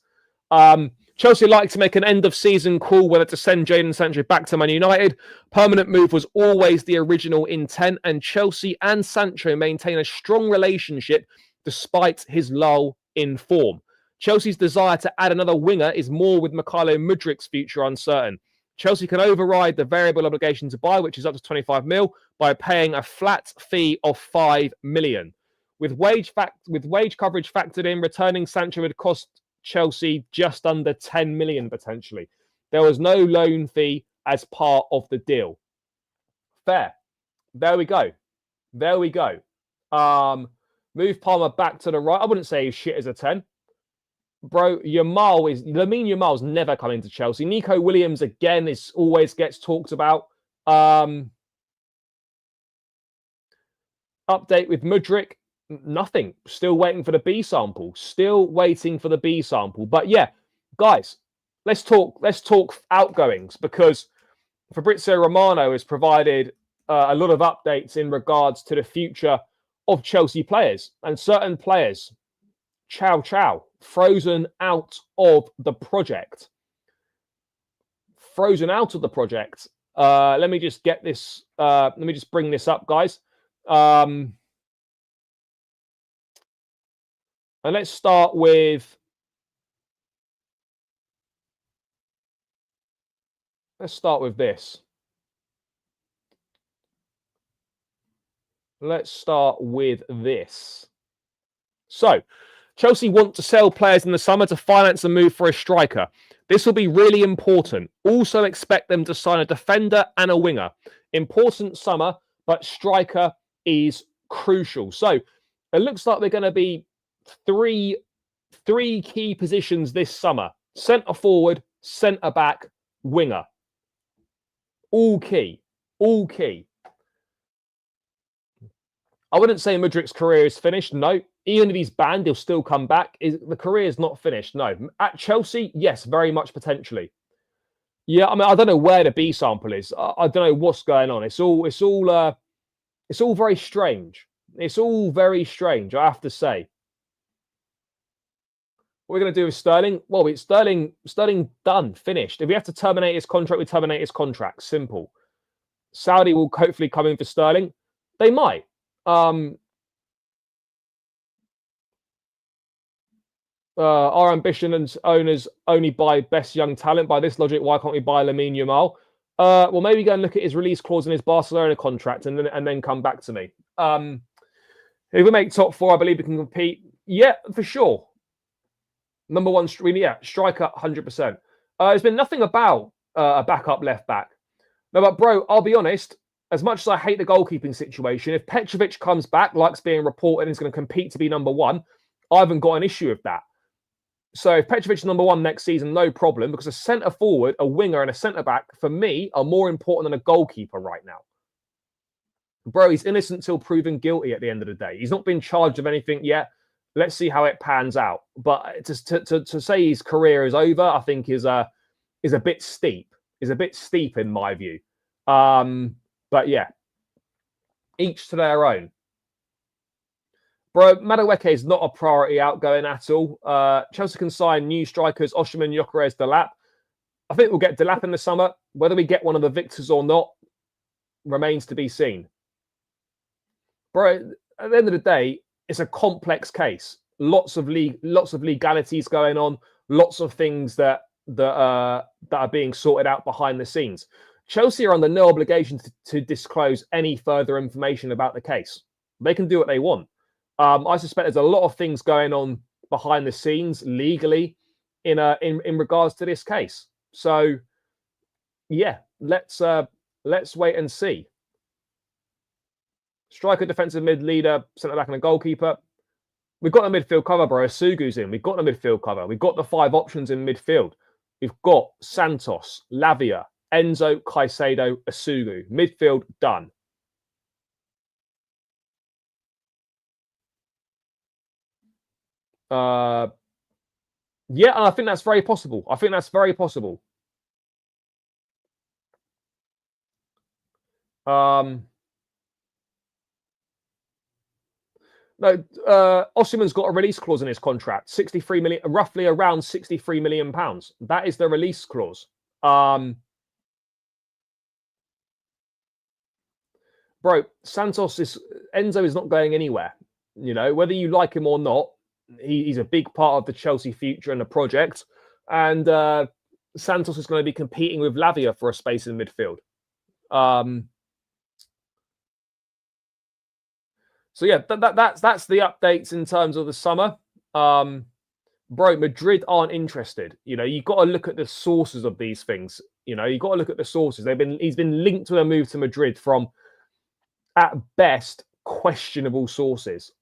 Chelsea like to make an end-of-season call whether to send Jadon Sancho back to Man United. Permanent move was always the original intent, and Chelsea and Sancho maintain a strong relationship despite his lull in form. Chelsea's desire to add another winger is more with Mykhailo Mudryk's future uncertain. Chelsea can override the variable obligation to buy, which is up to 25 mil, by paying a flat fee of 5 million. With wage coverage factored in, returning Sancho would cost Chelsea just under 10 million potentially. There was no loan fee as part of the deal. Fair. There we go. There we go. Move Palmer back to the right. I wouldn't say he's shit as a 10. Bro, Lamine Yamal's never coming to Chelsea. Nico Williams, again, always gets talked about. Update with Mudryk, nothing. Still waiting for the B sample. Still waiting for the B sample. But yeah, guys, let's talk outgoings, because Fabrizio Romano has provided a lot of updates in regards to the future of Chelsea players, and certain players Ciao, ciao. Frozen out of the project. Frozen out of the project. Let me just get this. Let me just bring this up, guys. And let's start with. Let's start with this. Let's start with this. So, Chelsea want to sell players in the summer to finance a move for a striker. This will be really important. Also expect them to sign a defender and a winger. Important summer, but striker is crucial. So, it looks like we're going to be three key positions this summer. Centre forward, centre back, winger. All key. All key. I wouldn't say Mudrik's career is finished. No. Even if he's banned, he'll still come back. The career is not finished. No. At Chelsea, yes, very much potentially. Yeah, I mean, I don't know where the B sample is. I don't know what's going on. It's all very strange. It's all very strange, I have to say. What we're going to do with Sterling? Well, it's Sterling done, finished. If we have to terminate his contract, we terminate his contract. Simple. Saudi will hopefully come in for Sterling. They might. Our ambition and owners only buy best young talent. By this logic, why can't we buy Lamine Yamal? Well, maybe go and look at his release clause in his Barcelona contract and then come back to me. If we make top four, I believe we can compete. Yeah, for sure. Number one, striker, 100%. There's been nothing about a backup left back. No, but bro, I'll be honest. As much as I hate the goalkeeping situation, if Petrovic comes back, likes being reported, and is going to compete to be number one, I haven't got an issue with that. So if Petrovic is number one next season, no problem, because a centre forward, a winger, and a centre back, for me, are more important than a goalkeeper right now. Bro, he's innocent till proven guilty at the end of the day. He's not been charged of anything yet. Let's see how it pans out. But to say his career is over, I think is a bit steep. Is a bit steep in my view. But yeah, each to their own. Bro, Madueke is not a priority outgoing at all. Chelsea can sign new strikers, Osimhen, Gyökeres, Delap. I think we'll get Delap in the summer. Whether we get one of the victors or not remains to be seen. Bro, at the end of the day, it's a complex case. Lots of legalities going on. Lots of things that are being sorted out behind the scenes. Chelsea are under no obligation to disclose any further information about the case. They can do what they want. I suspect there's a lot of things going on behind the scenes legally in regards to this case. So, yeah, let's wait and see. Striker, defensive mid, leader, centre back, and a goalkeeper. We've got a midfield cover, bro. Asugu's in. We've got the midfield cover. We've got the 5 options in midfield. We've got Santos, Lavia, Enzo, Caicedo, Asugu. Midfield done. Yeah, and I think that's very possible. No, Osimhen's got a release clause in his contract. 63 million, roughly around 63 million pounds. That is the release clause. Bro, Enzo is not going anywhere. You know, whether you like him or not, he's a big part of the Chelsea future and the project. And Santos is going to be competing with Lavia for a space in midfield. So yeah, that's the updates in terms of the summer. Bro, Madrid aren't interested. You know, you've got to look at the sources of these things. You know, you've got to look at the sources. He's been linked to a move to Madrid from, at best, questionable sources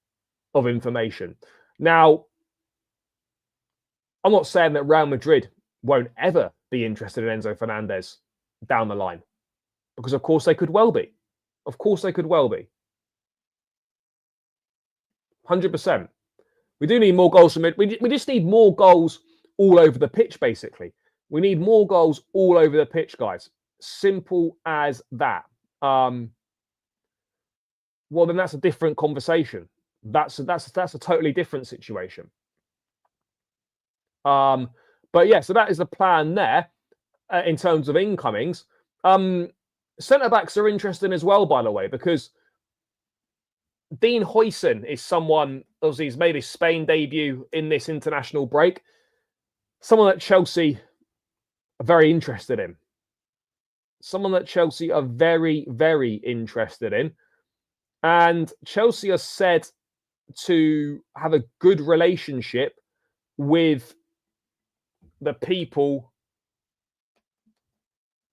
of information. Now, I'm not saying that Real Madrid won't ever be interested in Enzo Fernandez down the line, because of course they could well be. 100%. We do need more goals from it. We just need more goals all over the pitch, basically. We need more goals all over the pitch, guys. Simple as that. Well, then that's a different conversation. That's a totally different situation. But yeah, so that is the plan there in terms of incomings. Centre backs are interesting as well, by the way, because Dean Huijsen is someone, obviously, he's made his Spain debut in this international break. Someone that Chelsea are very interested in. Someone that Chelsea are very, very interested in. And Chelsea are said to have a good relationship with the people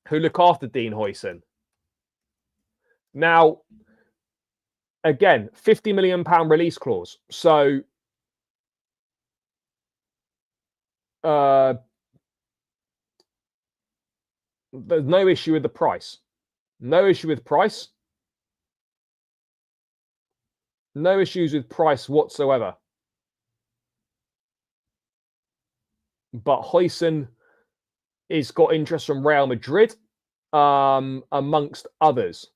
who look after Dean Huijsen. Now, again, £50 million release clause. So there's no issue with the price. No issue with price. No issues with price whatsoever. But Huijsen has got interest from Real Madrid, amongst others.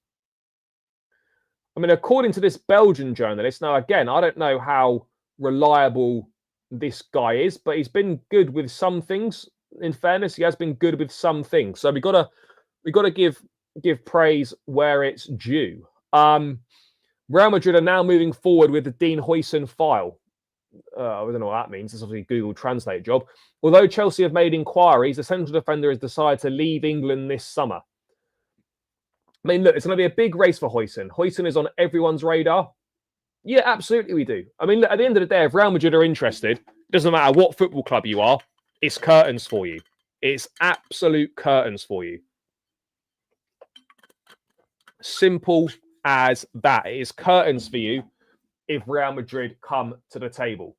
I mean, according to this Belgian journalist, now again, I don't know how reliable this guy is, but he's been good with some things. In fairness, he has been good with some things. So we got to give praise where it's due. Real Madrid are now moving forward with the Dean Huijsen file. I don't know what that means. It's obviously a Google Translate job. Although Chelsea have made inquiries, the central defender has decided to leave England this summer. I mean, look, it's going to be a big race for Huijsen. Huijsen is on everyone's radar. Yeah, absolutely we do. I mean, look, at the end of the day, if Real Madrid are interested, it doesn't matter what football club you are, it's curtains for you. It's absolute curtains for you. Simple as that. It is curtains for you if Real Madrid come to the table.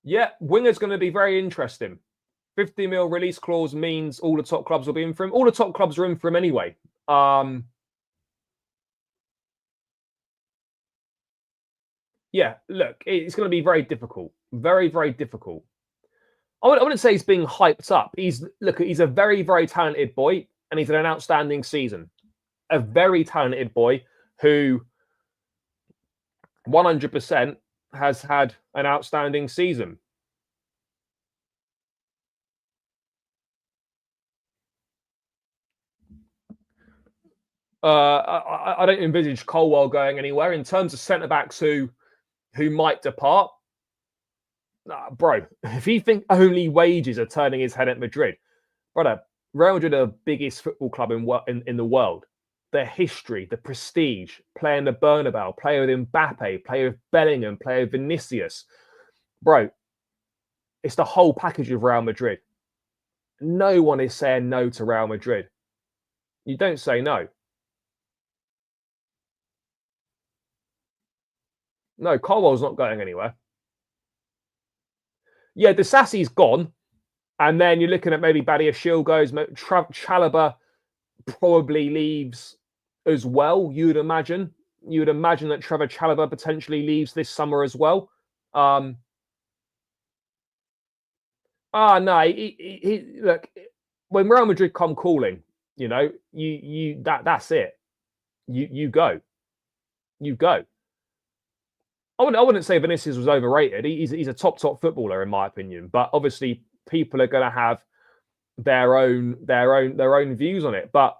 Yeah, winger's going to be very interesting. 50 mil release clause means all the top clubs will be in for him. All the top clubs are in for him anyway. Yeah, look, it's going to be very difficult. Very, very difficult. I wouldn't say he's being hyped up. He's a very, very talented boy, and he's had an outstanding season. A very talented boy who 100% has had an outstanding season. I don't envisage Colwell going anywhere. In terms of centre-backs who might depart, bro, if you think only wages are turning his head at Madrid, brother, Real Madrid are the biggest football club in the world. Their history, the prestige, playing the Bernabeu, play with Mbappe, play with Bellingham, play with Vinicius. Bro, it's the whole package of Real Madrid. No one is saying no to Real Madrid. You don't say no. No, Colwell's not going anywhere. Yeah, Disasi's gone. And then you're looking at maybe Badiashile goes. Chalobah probably leaves as well, you'd imagine. You'd imagine that Trevor Chalobah potentially leaves this summer as well. No, look, when Real Madrid come calling, you know, that's it. You go. You go. I wouldn't say Vinicius was overrated. He's a top footballer in my opinion, but obviously people are going to have their own views on it. But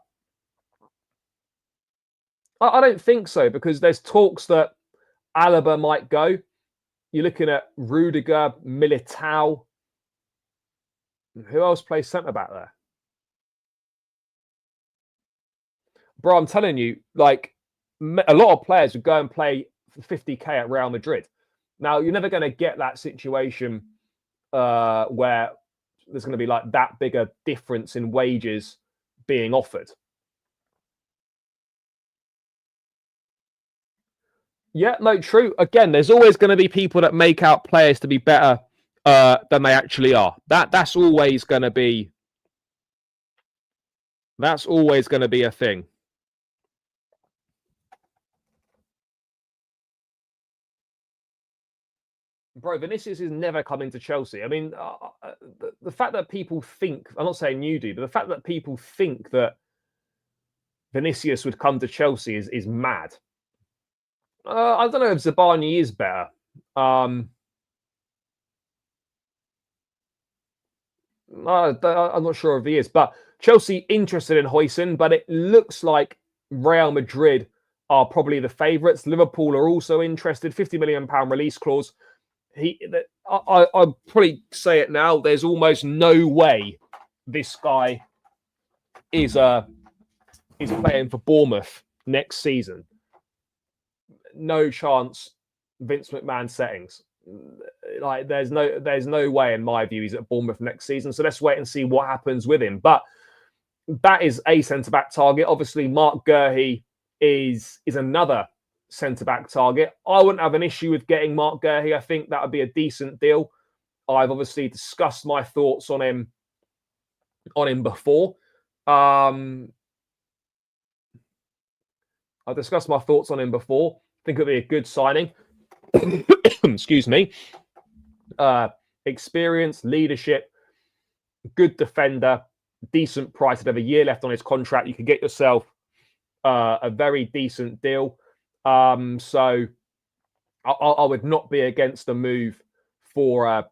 I don't think so, because there's talks that Alaba might go. You're looking at Rudiger, Militao. Who else plays centre back there? Bro, I'm telling you, like, a lot of players would go and play for 50k at Real Madrid. Now, you're never going to get that situation where there's going to be like that big a difference in wages being offered. Yeah, no, true. Again, there's always going to be people that make out players to be better than they actually are. That's always going to be a thing. Bro, Vinicius is never coming to Chelsea. I mean, the fact that people think, I'm not saying you do, but the fact that people think that Vinicius would come to Chelsea is mad. I don't know if Zabani is better. I'm not sure if he is, but Chelsea interested in Osimhen, but it looks like Real Madrid are probably the favourites. Liverpool are also interested. £50 million release clause. I'd probably say it now. There's almost no way this guy is playing for Bournemouth next season. No chance. Vince McMahon settings. Like there's no way in my view he's at Bournemouth next season. So let's wait and see what happens with him. But that is a centre back target. Obviously, Mark Guehi is another centre back target. I wouldn't have an issue with getting Mark Guehi. I think that would be a decent deal. I've obviously discussed my thoughts on him before. I've discussed my thoughts on him before. I think it'll be a good signing. Excuse me. Experience, leadership, good defender, decent price. He'd have a year left on his contract. You could get yourself a very decent deal. So I would not be against the move for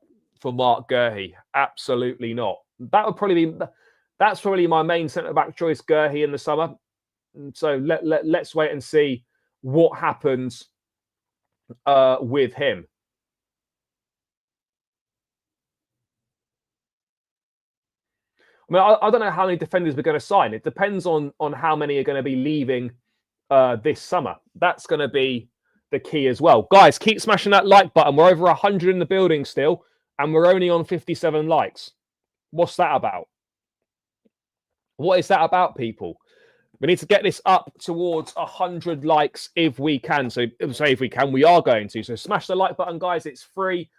Mark Guehi. Absolutely not. That's probably my main centre back choice, Guehi, in the summer. So let's wait and see what happens with him. I mean, I don't know how many defenders we're going to sign. It depends on how many are going to be leaving this summer. That's going to be the key as well. Guys, keep smashing that like button. We're over 100 in the building still, and we're only on 57 likes. What's that about? What is that about, people? We need to get this up towards 100 likes if we can. So say if we can, we are going to. So smash the like button, guys. It's free.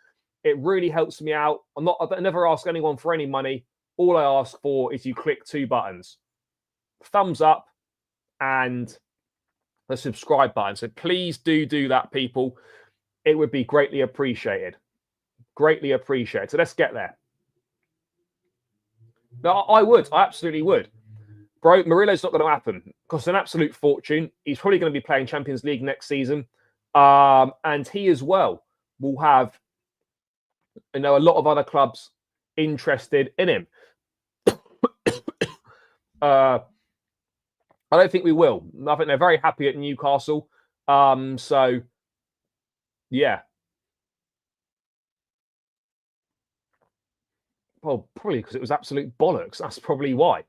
It really helps me out. I never ask anyone for any money. All I ask for is you click 2 buttons. Thumbs up and the subscribe button. So please do that, people. It would be greatly appreciated. Greatly appreciated. So let's get there. No, I would. I absolutely would. Bro, Murillo's not going to happen. Costs an absolute fortune. He's probably going to be playing Champions League next season. And he as well will have, a lot of other clubs interested in him. I don't think we will. I think they're very happy at Newcastle. So, yeah. Well, probably because it was absolute bollocks. That's probably why.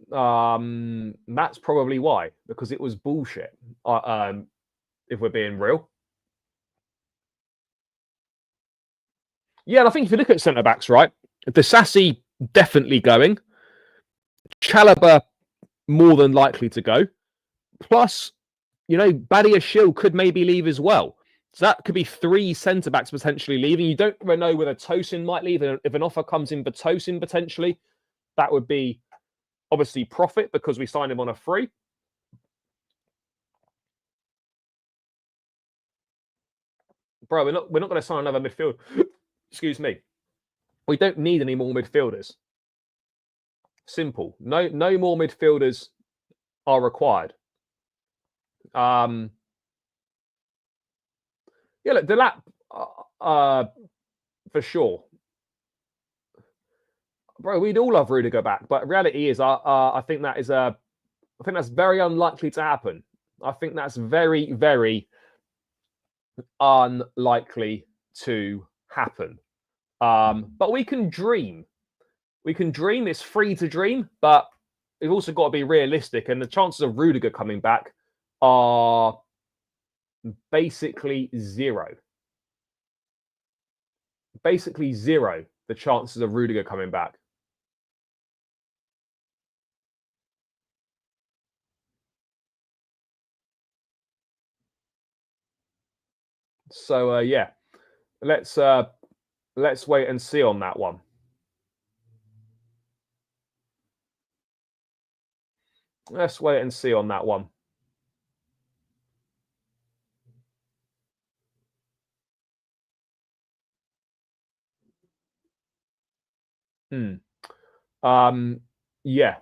That's probably why, because it was bullshit. If we're being real. Yeah, and I think if you look at centre backs, right, Disasi definitely going, Chalobah more than likely to go. Plus, Badiashile could maybe leave as well. So that could be 3 centre backs potentially leaving. You don't really know whether Tosin might leave. If an offer comes in for Tosin potentially, that would be obviously profit because we signed him on a free. Bro, we're not going to sign another midfield. Excuse me. We don't need any more midfielders. Simple. No more midfielders are required. Yeah, look, Delap, for sure. Bro, we'd all love Rudiger back, but reality is, I think that's very unlikely to happen. I think that's very, very unlikely to happen. But we can dream. We can dream. It's free to dream, but we've also got to be realistic. And the chances of Rudiger coming back are basically zero. Basically zero, the chances of Rudiger coming back. So, yeah, let's wait and see on that one. Let's wait and see on that one. Yeah.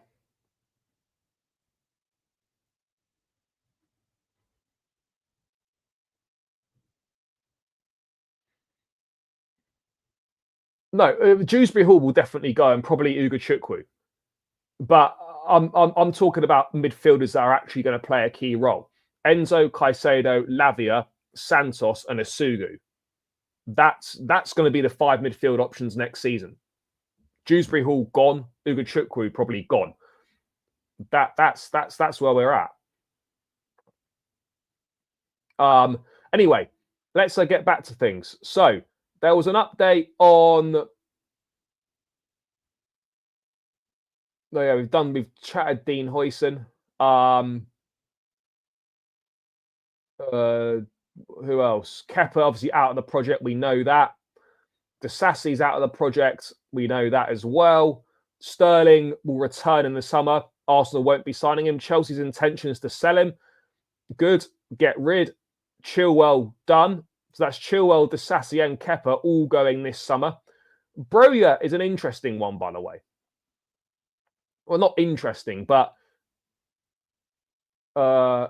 No, Dewsbury Hall will definitely go, and probably Ugo Chukwu. But I'm talking about midfielders that are actually going to play a key role. Enzo, Caicedo, Lavia, Santos, and Asugu. That's going to be the 5 midfield options next season. Dewsbury Hall gone, Ugo Chukwu probably gone. That's where we're at. Anyway, let's get back to things. So there was an update on. Oh, yeah, we've chatted Dean Huijsen. Who else? Kepa obviously out of the project. We know that. Disasi's out of the project. We know that as well. Sterling will return in the summer. Arsenal won't be signing him. Chelsea's intention is to sell him. Good. Get rid. Chilwell done. So that's Chilwell, Disasi, and Kepa all going this summer. Broja is an interesting one, by the way. Well, not interesting, but I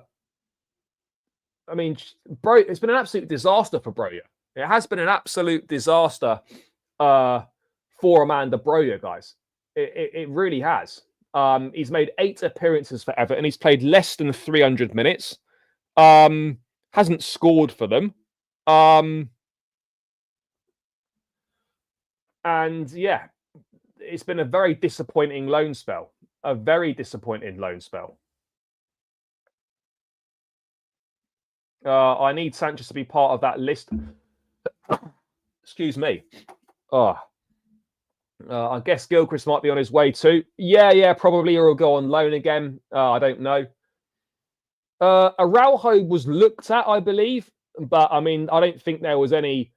mean, it's been an absolute disaster for Broja. It has been an absolute disaster for Amanda Broja, guys. It really has. He's made 8 appearances for Everton. He's played less than 300 minutes. Hasn't scored for them. And yeah, it's been a very disappointing loan spell. A very disappointing loan spell. I need Sanchez to be part of that list. Excuse me. I guess Gilchrist might be on his way too. Yeah, probably he'll go on loan again. I don't know. Araujo was looked at, I believe, but I mean, I don't think there was any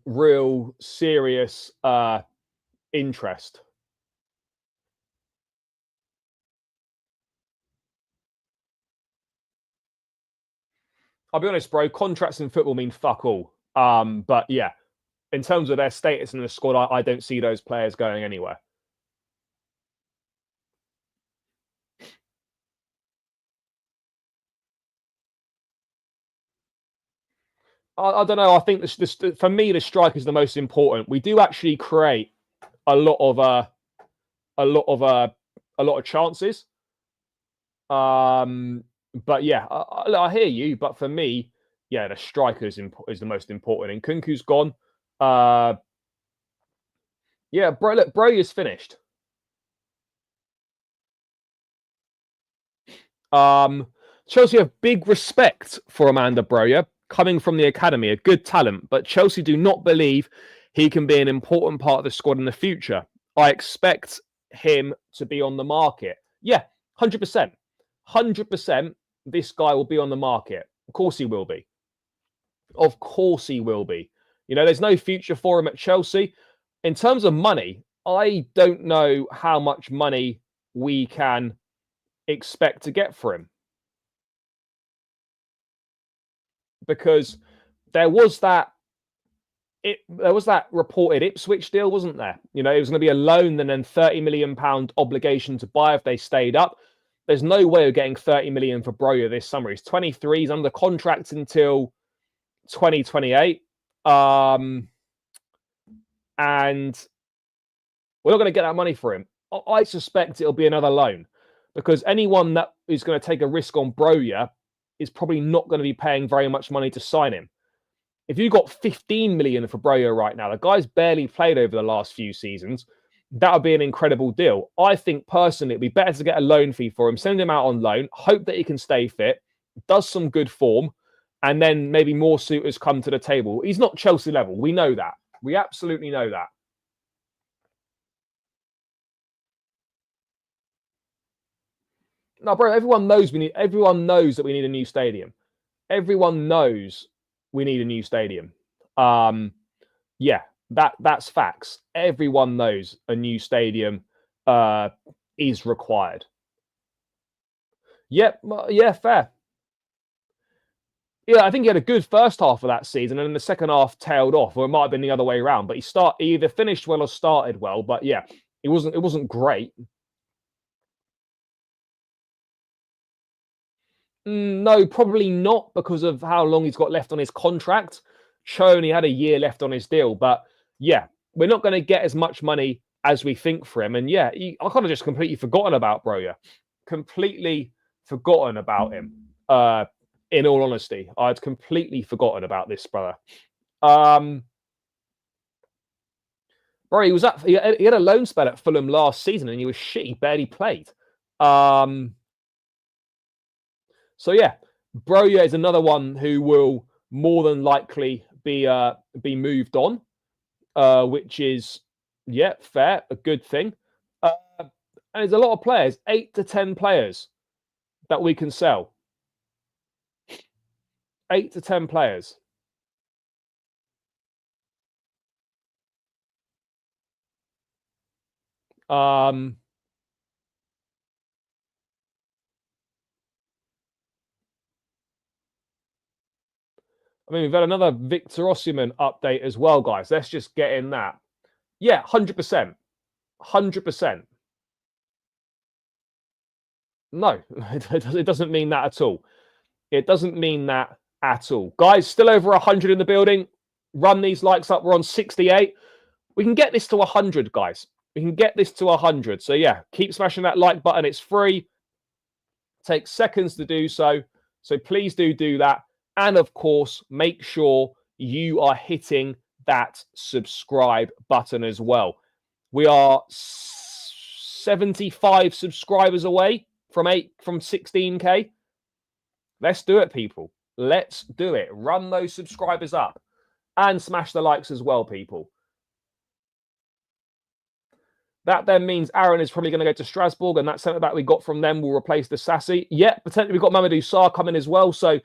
real serious interest. I'll be honest, bro. Contracts in football mean fuck all. But yeah, in terms of their status in the squad, I don't see those players going anywhere. I don't know. I think this for me, the strike is the most important. We do actually create a lot of chances. But yeah, I hear you. But for me, yeah, the striker is the most important. And Kunku's gone. Yeah, bro is finished. Chelsea have big respect for Amanda Broja coming from the academy, a good talent, but Chelsea do not believe he can be an important part of the squad in the future. I expect him to be on the market. Yeah, 100%. 100% this guy will be on the market. Of course he will be. Of course he will be. You know, there's no future for him at Chelsea. In terms of money, I don't know how much money we can expect to get for him. Because there was that reported Ipswich deal, wasn't there? You know, it was going to be a loan and then £30 million obligation to buy if they stayed up. There's no way of getting 30 million for Broja this summer. He's 23. He's under contract until 2028. And we're not going to get that money for him. I suspect it'll be another loan because anyone that is going to take a risk on Broja is probably not going to be paying very much money to sign him. If you got 15 million for Broja right now, the guy's barely played over the last few seasons. That would be an incredible deal. I think personally, it'd be better to get a loan fee for him, send him out on loan, hope that he can stay fit, does some good form, and then maybe more suitors come to the table. He's not Chelsea level. We know that. We absolutely know that. No, bro, everyone knows that we need a new stadium. Everyone knows we need a new stadium. Yeah, that's facts. Everyone knows a new stadium is required. Yep, yeah, fair. Yeah, I think he had a good first half of that season, and then the second half tailed off, or it might have been the other way around. But he either finished well or started well. But yeah, it wasn't great. No, probably not because of how long he's got left on his contract. Cho only had a year left on his deal, but yeah, we're not going to get as much money as we think for him. And yeah, I kind of just completely forgotten about Broja. Completely forgotten about him. In all honesty, I'd completely forgotten about this brother. Bro, he had a loan spell at Fulham last season, and he was shit. He barely played. So yeah, Broja is another one who will more than likely be moved on, which is fair, a good thing. And there's a lot of players, 8 to 10 players that we can sell. 8 to 10 players. I mean, we've had another Victor Osimhen update as well, guys. Let's just get in that. Yeah, 100%. 100%. No, it doesn't mean that at all. It doesn't mean that at all. Guys, still over 100 in the building. Run these likes up. We're on 68. We can get this to 100, guys. We can get this to 100. So yeah, keep smashing that like button. It's free. Takes seconds to do so. So please do that. And of course, make sure you are hitting that subscribe button as well. We are 75 subscribers away from 16K. Let's do it, people. Let's do it. Run those subscribers up and smash the likes as well, people. That then means Aaron is probably going to go to Strasbourg, and that centre back we got from them will replace the Sassy. Yeah, potentially we've got Mamadou Sarr coming as well, so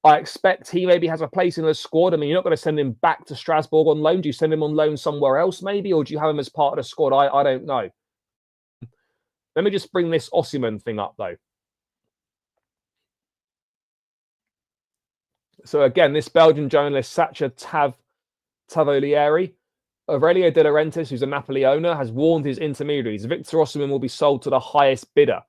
I expect he maybe has a place in the squad. I mean, you're not going to send him back to Strasbourg on loan. Do you send him on loan somewhere else maybe, or do you have him as part of the squad? I don't know. Let me just bring this Osimhen thing up, though. So again, this Belgian journalist, Sacha Tavolieri, Aurelio De Laurentiis, who's a Napoli owner, has warned his intermediaries Victor Osimhen will be sold to the highest bidder.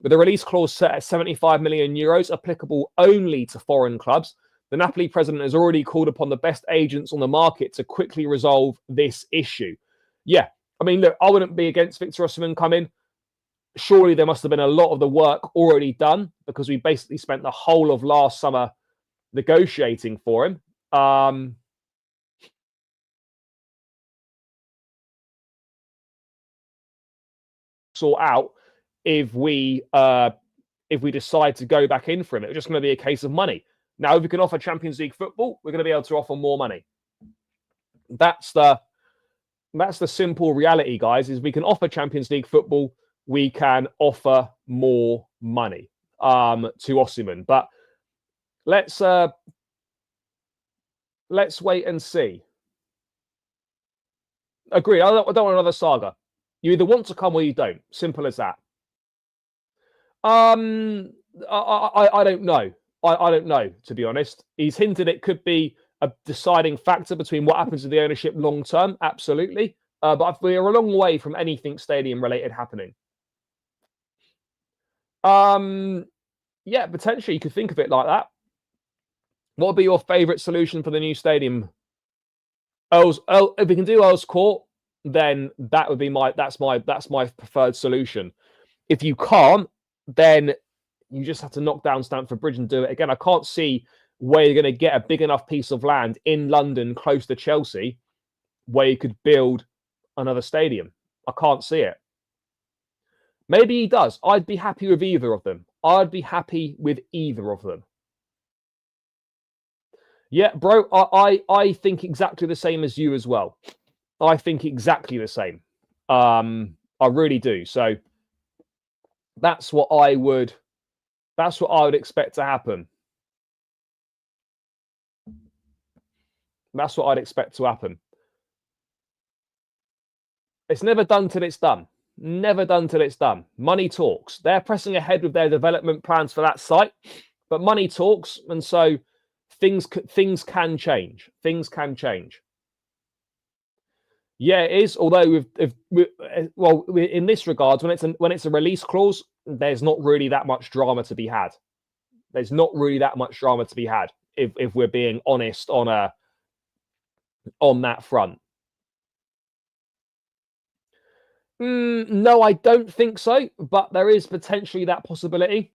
With a release clause set at 75 million euros, applicable only to foreign clubs, the Napoli president has already called upon the best agents on the market to quickly resolve this issue. Yeah, I mean, look, I wouldn't be against Victor Osimhen coming. Surely there must have been a lot of the work already done, because we basically spent the whole of last summer negotiating for him. Sort out if we decide to go back in for him. It's just going to be a case of money. Now, if we can offer Champions League football, we're going to be able to offer more money. That's the simple reality, guys. Is we can offer Champions League football, we can offer more money to Osimhen. But let's wait and see. Agree. I don't want another saga. You either want to come or you don't. Simple as that. I don't know. I don't know, to be honest. He's hinted it could be a deciding factor between what happens to the ownership long term. Absolutely. But we're a long way from anything stadium related happening. Yeah, potentially you could think of it like that. What would be your favourite solution for the new stadium? If we can do Earls Court, then that would be that's my preferred solution. If you can't, then you just have to knock down Stamford Bridge and do it again. I can't see where you're going to get a big enough piece of land in London close to Chelsea where you could build another stadium. I can't see it. Maybe he does. I'd be happy with either of them. I'd be happy with either of them. Yeah, bro, I think exactly the same as you as well. I think exactly the same. I really do. So that's what I would expect to happen. That's what I'd expect to happen. It's never done till it's done. Never done till it's done. Money talks. They're pressing ahead with their development plans for that site, but money talks, and so things can change. Things can change. Yeah, it is. Although, in this regard, when it's a release clause, there's not really that much drama to be had. There's not really that much drama to be had if we're being honest on that front. No, I don't think so, but there is potentially that possibility.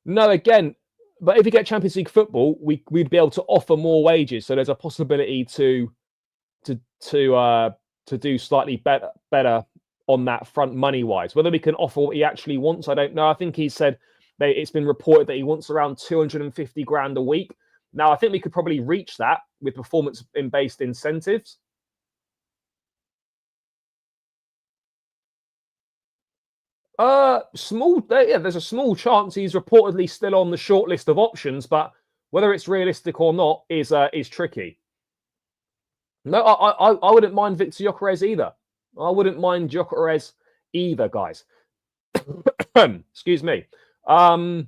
No, again, but if you get Champions League football, we'd be able to offer more wages, so there's a possibility to to uh to do slightly better on that front money wise. Whether we can offer what he actually wants, I don't know. I think he said it's been reported that he wants around 250 grand a week. Now, I think we could probably reach that with performance based incentives. Small. Yeah, there's a small chance he's reportedly still on the short list of options, but whether it's realistic or not is tricky. No, I wouldn't mind Victor Gyökeres either. I wouldn't mind Gyökeres either, guys. Excuse me. Yeah,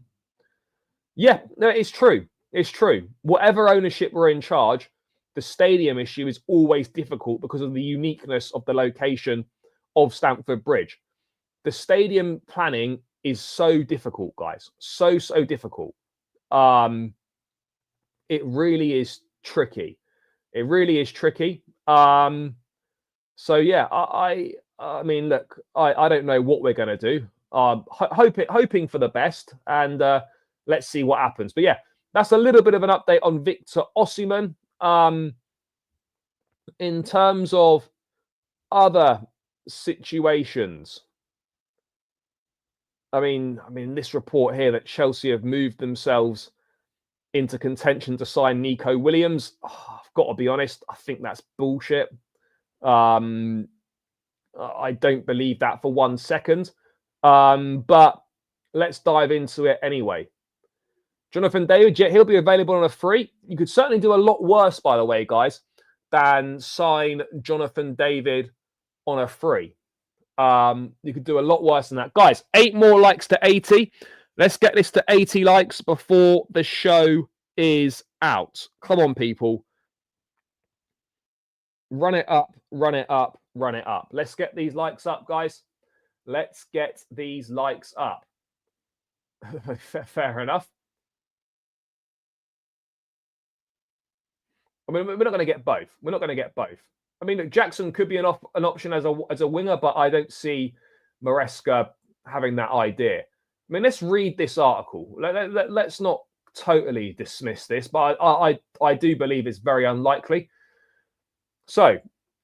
no, it's true. It's true. Whatever ownership were in charge, the stadium issue is always difficult because of the uniqueness of the location of Stamford Bridge. The stadium planning is so difficult, guys. So difficult. It really is tricky. It really is tricky. So yeah, I mean, look, I don't know what we're going to do. Hoping for the best, and let's see what happens. But yeah, that's a little bit of an update on Victor Osimhen. In terms of other situations, I mean, this report here that Chelsea have moved themselves into contention to sign Nico Williams. Oh, I've got to be honest, I think that's bullshit. I don't believe that for 1 second. But let's dive into it anyway. Jonathan David, yeah, he'll be available on a free. You could certainly do a lot worse, by the way, guys, than sign Jonathan David on a free. You could do a lot worse than that. Guys, 8 more likes to 80. Let's get this to 80 likes before the show is out. Come on, people. Run it up, run it up, run it up. Let's get these likes up, guys. Let's get these likes up. Fair enough. I mean, we're not going to get both. We're not going to get both. I mean, look, Jackson could be an option as a winger, but I don't see Maresca having that idea. I mean, let's read this article. Let's not totally dismiss this, but I do believe it's very unlikely. So,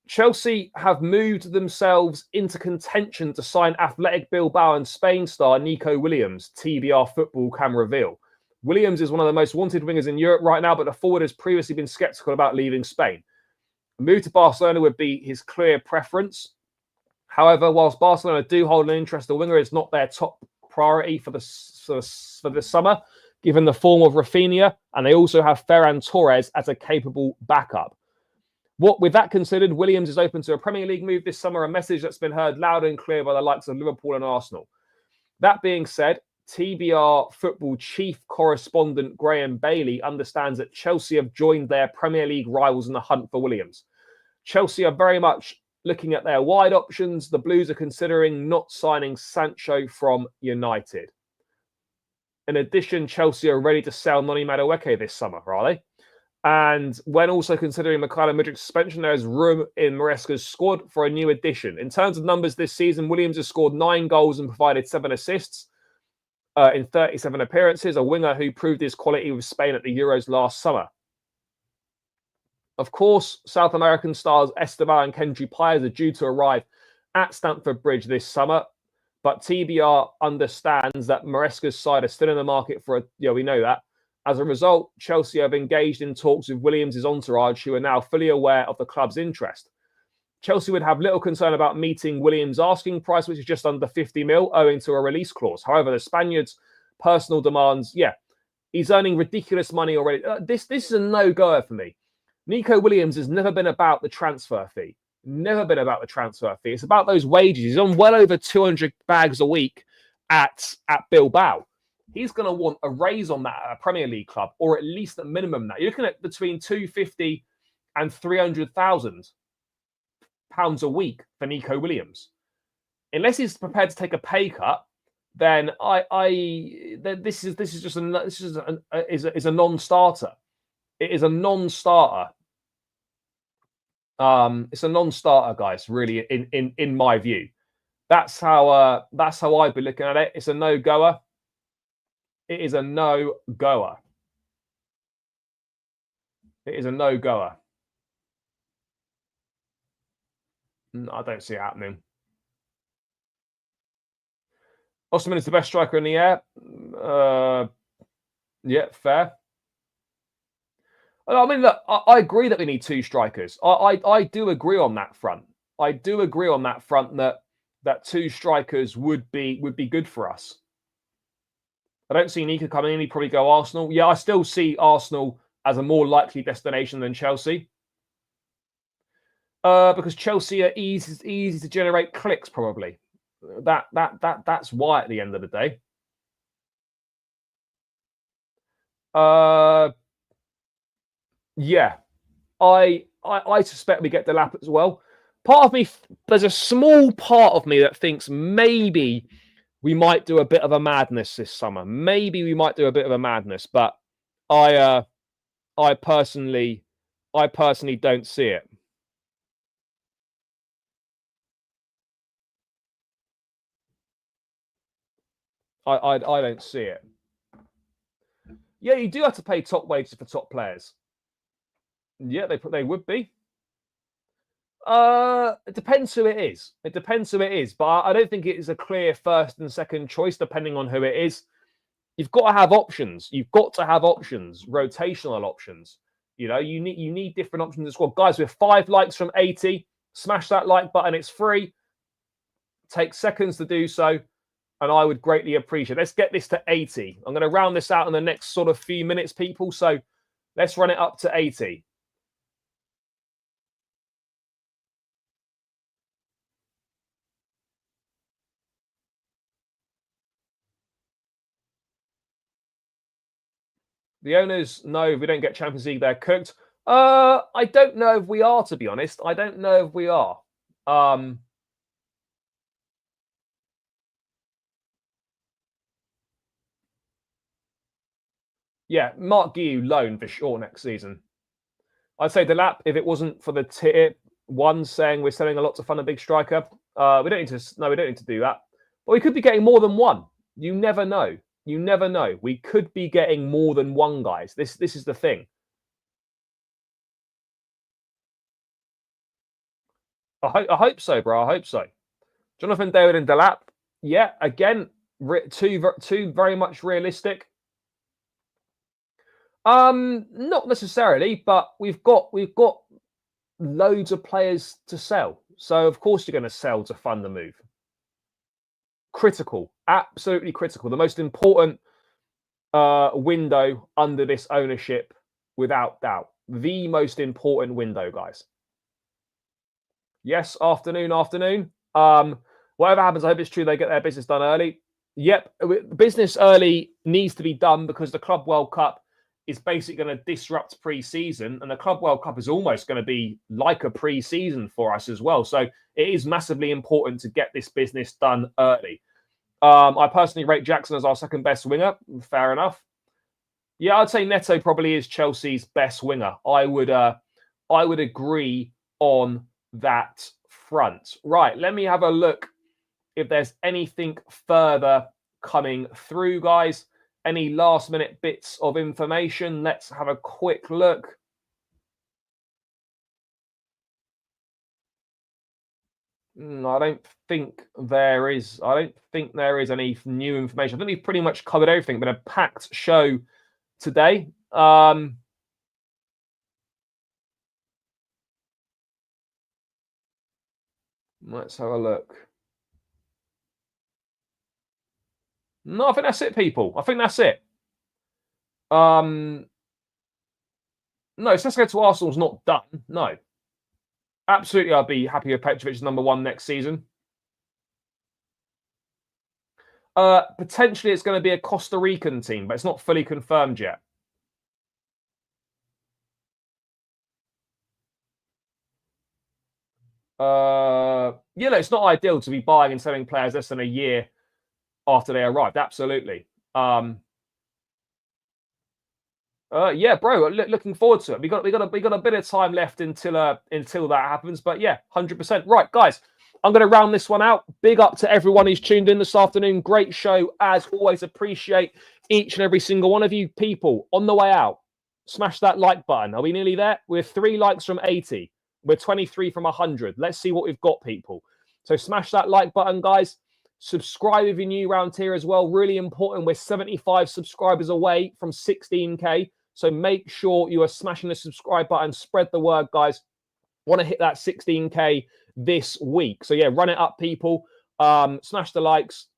Chelsea have moved themselves into contention to sign Athletic Bilbao and Spain star Nico Williams, TBR Football can reveal. Williams is one of the most wanted wingers in Europe right now, but the forward has previously been sceptical about leaving Spain. A move to Barcelona would be his clear preference. However, whilst Barcelona do hold an interest, the winger is not their top priority for the summer, given the form of Rafinha, and they also have Ferran Torres as a capable backup. With that considered, Williams is open to a Premier League move this summer, a message that's been heard loud and clear by the likes of Liverpool and Arsenal. That being said, TBR football chief correspondent Graham Boehly understands that Chelsea have joined their Premier League rivals in the hunt for Williams. Chelsea are very much looking at their wide options. The Blues are considering not signing Sancho from United. In addition, Chelsea are ready to sell Noni Madueke this summer, are they? And when also considering Mykhailo Mudrik's suspension, there is room in Maresca's squad for a new addition. In terms of numbers this season, Williams has scored 9 goals and provided 7 assists in 37 appearances, a winger who proved his quality with Spain at the Euros last summer. Of course, South American stars Esteban and Kendry Pires are due to arrive at Stamford Bridge this summer, but TBR understands that Maresca's side are still in the market for we know that. As a result, Chelsea have engaged in talks with Williams' entourage, who are now fully aware of the club's interest. Chelsea would have little concern about meeting Williams' asking price, which is just under 50 mil, owing to a release clause. However, the Spaniard's personal demands, he's earning ridiculous money already. This is a no-goer for me. Nico Williams has never been about the transfer fee. Never been about the transfer fee. It's about those wages. He's on well over 200 bags a week at Bilbao. He's going to want a raise on that at a Premier League club, or at least at minimum that. You're looking at between 250 and 300,000 pounds a week for Nico Williams. Unless he's prepared to take a pay cut, then this is a non-starter. It is a non-starter. It's a non-starter, guys. Really, in my view, that's how I'd be looking at it. It's a no-goer. It is a no-goer. It is a no-goer. I don't see it happening. Osimhen is the best striker in the air. Yeah, fair. I mean, look, I agree that we need two strikers. I do agree on that front. I do agree on that front that two strikers would be good for us. I don't see Nika coming in. He'd probably go Arsenal. Yeah, I still see Arsenal as a more likely destination than Chelsea. Because Chelsea are easy to generate clicks, probably. That's why at the end of the day. Yeah, I suspect we get the lap as well. Part of me, there's a small part of me that thinks maybe we might do a bit of a madness this summer. Maybe we might do a bit of a madness, but I personally don't see it. I don't see it. Yeah, you do have to pay top wages for top players. Yeah, they would be. It depends who it is. It depends who it is, but I don't think it is a clear first and second choice, depending on who it is. You've got to have options. You've got to have options, rotational options. You know, you need different options as well. Guys, with 5 likes from 80, smash that like button. It's free. Take seconds to do so, and I would greatly appreciate it. Let's get this to 80. I'm going to round this out in the next sort of few minutes, people. So let's run it up to 80. The owners know if we don't get Champions League, they're cooked. I don't know if we are, to be honest. I don't know if we are. Yeah, Mark Guiu loan for sure next season. I'd say the lap, if it wasn't for the tier one saying we're selling a lot to fund a big striker, we don't need to do that. But we could be getting more than one. You never know. You never know. We could be getting more than one, guys. This is the thing. I hope so, bro. I hope so. Jonathan David and Delap. Yeah, again, two very much realistic. Not necessarily, but we've got loads of players to sell. So of course you're going to sell to fund the move. Critical, absolutely critical. The most important window under this ownership, without doubt. The most important window, guys. Yes, afternoon. Whatever happens, I hope it's true they get their business done early. Yep, business early needs to be done because the Club World Cup is basically going to disrupt pre-season, and the Club World Cup is almost going to be like a pre-season for us as well. So it is massively important to get this business done early. I personally rate Jackson as our second best winger. Fair enough. Yeah, I'd say Neto probably is Chelsea's best winger. I would agree on that front. Right, let me have a look if there's anything further coming through, guys. Any last minute bits of information? Let's have a quick look. I don't think there is. I don't think there is any new information. I think we've pretty much covered everything. Been a packed show today. Let's have a look. No, I think that's it, people. I think that's it. No, Sesko to Arsenal's not done. No. Absolutely, I'd be happy with Petrovic as number 1 next season. Potentially, it's going to be a Costa Rican team, but it's not fully confirmed yet. It's not ideal to be buying and selling players less than a year after they arrived. Absolutely. Yeah, bro. Looking forward to it. We got a bit of time left until that happens. But yeah, 100%. Right, guys. I'm going to round this one out. Big up to everyone who's tuned in this afternoon. Great show as always. Appreciate each and every single one of you people. On the way out, smash that like button. Are we nearly there? We're 3 likes from 80. We're 23 from 100. Let's see what we've got, people. So smash that like button, guys. Subscribe if you're new around here as well. Really important. We're 75 subscribers away from 16K. So make sure you are smashing the subscribe button. Spread the word, guys. Want to hit that 16K this week. So yeah, run it up, people. Smash the likes.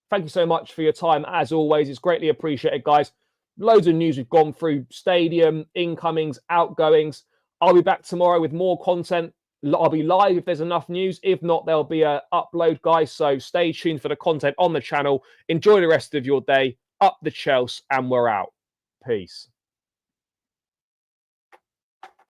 Thank you so much for your time. As always, it's greatly appreciated, guys. Loads of news we've gone through. Stadium, incomings, outgoings. I'll be back tomorrow with more content. I'll be live if there's enough news. If not, there'll be an upload, guys. So stay tuned for the content on the channel. Enjoy the rest of your day. Up the Chelsea, and we're out. Peace.